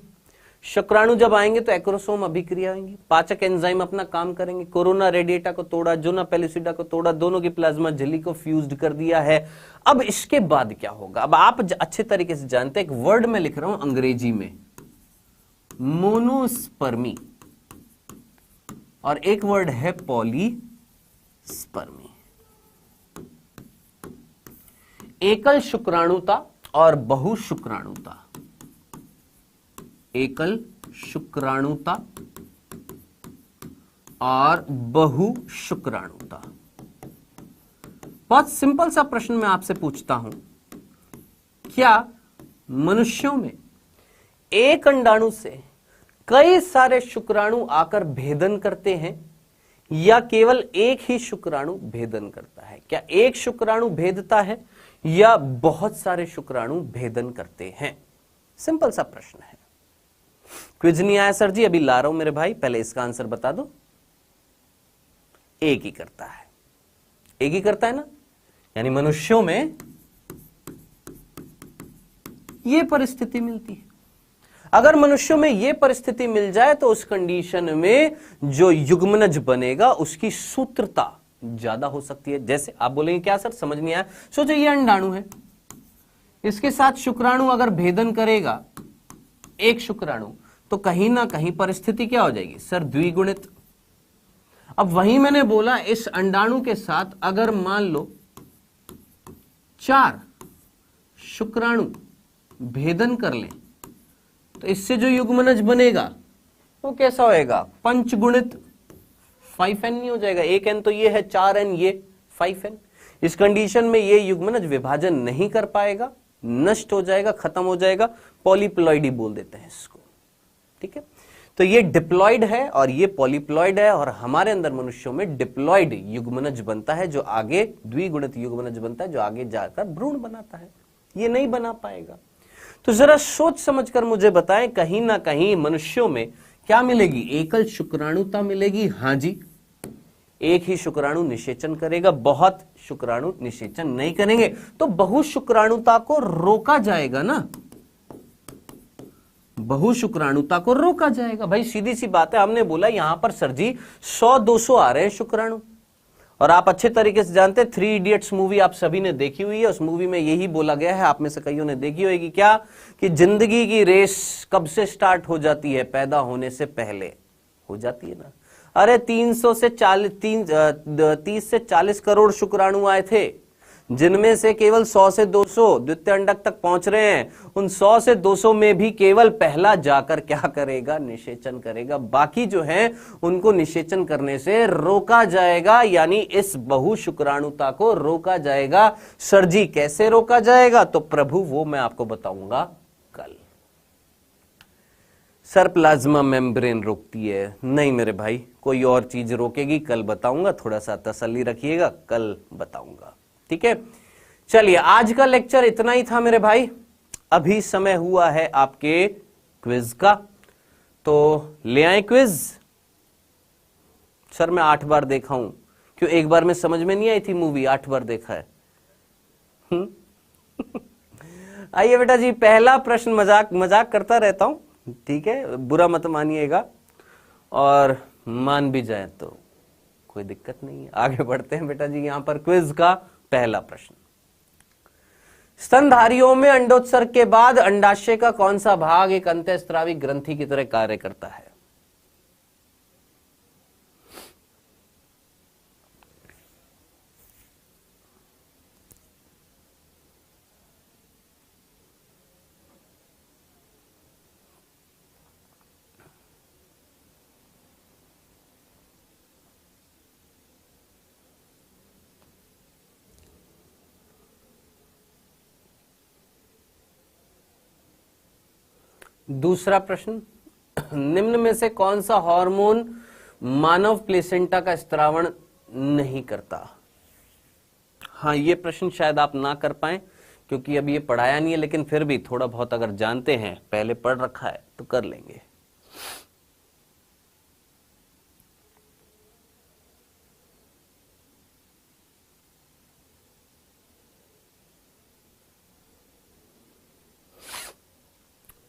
शुक्राणु जब आएंगे तो एक्रोसोम अभिक्रिया होंगी, पाचक एंजाइम अपना काम करेंगे। कोरोना रेडिएटा को तोड़ा, जोना पेलुसिडा को तोड़ा, दोनों की प्लाज्मा झिल्ली को फ्यूज्ड कर दिया है। अब इसके बाद क्या होगा? अब आप अच्छे तरीके से जानते हैं, एक वर्ड में लिख रहा हूं अंग्रेजी में, मोनोस्पर्मी, और एक वर्ड है पॉलीस्पर्मी। एकल शुक्राणुता और बहुशुक्राणुता, एकल शुक्राणुता और बहुशुक्राणुता। बहुत सिंपल सा प्रश्न मैं आपसे पूछता हूं, क्या मनुष्यों में एक अंडाणु से कई सारे शुक्राणु आकर भेदन करते हैं या केवल एक ही शुक्राणु भेदन करता है? क्या एक शुक्राणु भेदता है या बहुत सारे शुक्राणु भेदन करते हैं? सिंपल सा प्रश्न है। क्विज नहीं आया सर जी? अभी ला रहा हूं मेरे भाई, पहले इसका आंसर बता दो। एक ही करता है, एक ही करता है ना। यानी मनुष्यों में यह परिस्थिति मिलती है। अगर मनुष्यों में यह परिस्थिति मिल जाए तो उस कंडीशन में जो युग्मनज बनेगा उसकी सूत्रता ज्यादा हो सकती है। जैसे आप बोलेंगे क्या सर समझ नहीं आया? सोचो ये अंडाणु है, इसके साथ शुक्राणु अगर भेदन करेगा एक शुक्राणु तो कहीं ना कहीं परिस्थिति क्या हो जाएगी सर? द्विगुणित। अब वही मैंने बोला, इस अंडाणु के साथ अगर मान लो 4 शुक्राणु भेदन कर लें तो इससे जो युग्मनज बनेगा वो कैसा होएगा? पंचगुणित। 5n नहीं हो जाएगा? 1n तो ये है, 4n ये 5n। इस कंडीशन में ये युग्मनज विभाजन नहीं कर पाएगा, नष्ट हो जाएगा, खत्म हो जाएगा। पॉलीप्लॉइडी बोल देते हैं इसको, ठीक है। तो ये डिप्लॉइड है और ये पॉलीप्लॉइड है, और हमारे अंदर मनुष्यों में डिप्लॉइड युग्मनज बनता है जो आगे द्विगुणित युग्मनज बनता है जो आगे जाकर भ्रूण बनाता है। ये नहीं बना पाएगा। तो जरा सोच समझकर मुझे बताएं, कहीं ना कहीं मनुष्यों में क्या मिलेगी? एकल शुक्राणुता मिलेगी। हां जी, एक ही शुक्राणु निषेचन करेगा, बहुत शुक्राणु निषेचन नहीं करेंगे। तो बहुशुक्राणुता को रोका जाएगा ना, बहुशुक्राणुता को रोका जाएगा। भाई सीधी सी बात है, हमने बोला यहां पर सर जी 100-200 आ रहे हैं शुक्राणु, और आप अच्छे तरीके से जानते हैं 3 इडियट्स मूवी आप सभी ने देखी हुई है। उस मूवी में यही बोला गया है, आप में से कईयों ने देखी होगी, क्या कि जिंदगी की रेस कब से स्टार्ट हो जाती है? पैदा होने से पहले हो जाती है ना। अरे 30 से 40 करोड़ शुक्राणु आए थे, जिनमें से केवल 100 से 200 द्वितीय अंडक तक पहुंच रहे हैं। उन 100 से 200 में भी केवल पहला जाकर क्या करेगा? निषेचन करेगा। बाकी जो है उनको निषेचन करने से रोका जाएगा, यानी इस बहुशुक्राणुता को रोका जाएगा। सर जी कैसे रोका जाएगा? तो प्रभु वो मैं आपको बताऊंगा कल। सर प्लाज्मा मेम्ब्रेन रोकती है। नहीं मेरे भाई, कोई और चीज रोकेगी, कल बताऊंगा, थोड़ा सा तसल्ली रखिएगा, कल बताऊंगा। ठीक है, चलिए आज का लेक्चर इतना ही था मेरे भाई। अभी समय हुआ है आपके क्विज का, तो ले आए क्विज। सर मैं 8 बार देखा हूं। क्यों, एक बार में समझ में नहीं आई थी मूवी, 8 बार देखा है? आइए बेटा जी, पहला प्रश्न, मजाक मजाक करता रहता हूं, ठीक है, बुरा मत मानिएगा, और मान भी जाए तो कोई दिक्कत नहीं है। आगे बढ़ते हैं बेटा जी। यहां पर क्विज का पहला प्रश्न, स्तनधारियों में अंडोत्सर्ग के बाद अंडाशय का कौन सा भाग एक अंतःस्रावी ग्रंथि की तरह कार्य करता है? दूसरा प्रश्न, निम्न में से कौन सा हार्मोन मानव प्लेसेंटा का स्त्रावण नहीं करता? हाँ, ये प्रश्न शायद आप ना कर पाए क्योंकि अभी ये पढ़ाया नहीं है, लेकिन फिर भी थोड़ा बहुत अगर जानते हैं, पहले पढ़ रखा है तो कर लेंगे।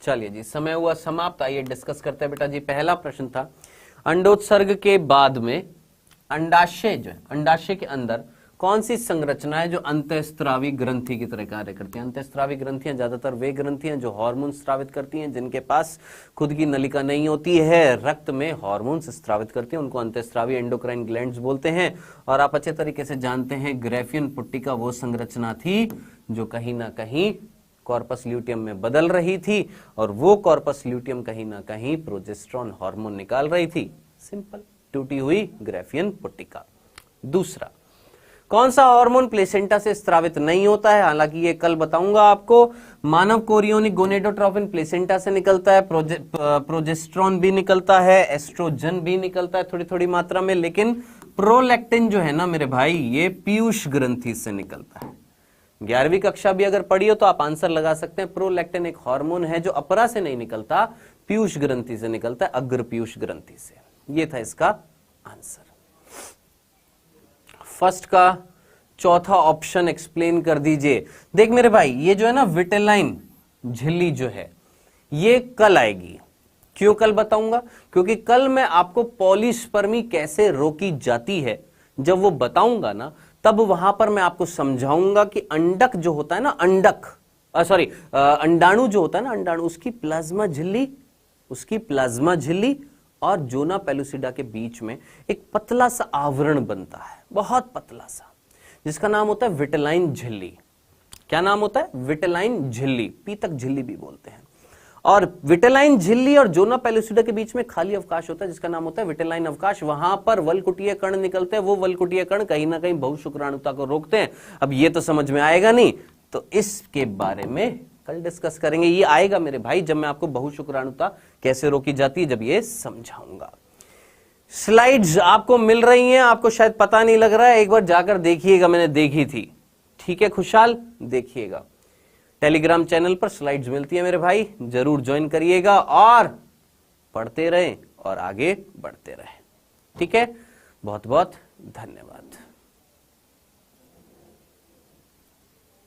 चलिए जी, समय हुआ समाप्त। आइए डिस्कस करते हैं बेटा जी। पहला प्रश्न था, अंडोत्सर्ग के बाद में अंडाशय जो है, अंडाशय के अंदर कौन सी संरचना है जो अंतःस्रावी ग्रंथि की तरह कार्य करती है? अंतःस्रावी ग्रंथियां ज्यादातर वे ग्रंथियां जो हार्मोन स्रावित करती हैं, जिनके पास खुद की नलिका नहीं होती है, रक्त में हार्मोन्स स्रावित करती हैं, उनको अंतःस्रावी एंडोक्राइन ग्लैंड्स बोलते हैं। और आप अच्छे तरीके से जानते हैं, ग्राफियन पुट्टिका वो संरचना थी जो कहीं ना कहीं कॉर्पस ल्यूटियम में बदल रही थी, और वो कॉर्पस ल्यूटियम कहीं ना कहीं प्रोजेस्टेरोन हार्मोन निकाल रही थी। सिंपल, टूटी हुई ग्राफियन पुट्टिका। दूसरा, कौन सा हार्मोन प्लेसेंटा से स्रावित नहीं होता है? हालांकि ये कल बताऊंगा आपको। मानव कोरियोनिक गोनेडोट्रोपिन प्लेसेंटा से निकलता है, प्रोजेस्टेरोन भी निकलता है, एस्ट्रोजन भी निकलता है थोड़ी थोड़ी मात्रा में, लेकिन प्रोलैक्टिन जो है ना मेरे भाई, ये पीयूष ग्रंथि से निकलता है। 11वीं कक्षा भी अगर पढ़ी हो तो आप आंसर लगा सकते हैं। प्रोलैक्टिन एक हार्मोन है जो अपरा से नहीं निकलता, पीयूष ग्रंथि से निकलता है, अग्र पीयूष ग्रंथि से। ये था इसका आंसर। फर्स्ट का चौथा ऑप्शन एक्सप्लेन कर दीजिए। देख मेरे भाई, ये जो है ना विटेलाइन झिल्ली जो है, ये कल आएगी। क्यों कल बताऊंगा? क्योंकि कल मैं आपको पॉलीस्पर्मी कैसे रोकी जाती है जब वो बताऊंगा ना, तब वहां पर मैं आपको समझाऊंगा कि अंडक जो होता है ना, अंडाणु जो होता है ना, अंडाणु, उसकी प्लाज्मा झिल्ली और जोना पेलुसिडा के बीच में एक पतला सा आवरण बनता है, बहुत पतला सा, जिसका नाम होता है विटेलाइन झिल्ली। क्या नाम होता है? विटेलाइन झिल्ली, पीतक झिल्ली भी बोलते हैं। और विटेलाइन झिल्ली और जोना पेलुसिडा के बीच में खाली अवकाश होता है जिसका नाम होता है विटेलाइन अवकाश। वहां पर वलकुटीय कण निकलते हैं। वो वलकुटीय कण कहीं ना कहीं बहुशुक्राणुता को रोकते हैं। अब ये तो समझ में आएगा नहीं, तो इसके बारे में कल डिस्कस करेंगे। ये आएगा मेरे भाई जब मैं आपको बहुशुक्राणुता कैसे रोकी जाती है, जब ये समझाऊंगा। स्लाइड्स आपको मिल रही हैं, आपको शायद पता नहीं लग रहा है, एक बार जाकर देखिएगा, मैंने देखी थी। ठीक है खुशहाल, देखिएगा। टेलीग्राम चैनल पर स्लाइड्स मिलती है मेरे भाई, जरूर ज्वाइन करिएगा और पढ़ते रहें और आगे बढ़ते रहें। ठीक है, बहुत बहुत धन्यवाद।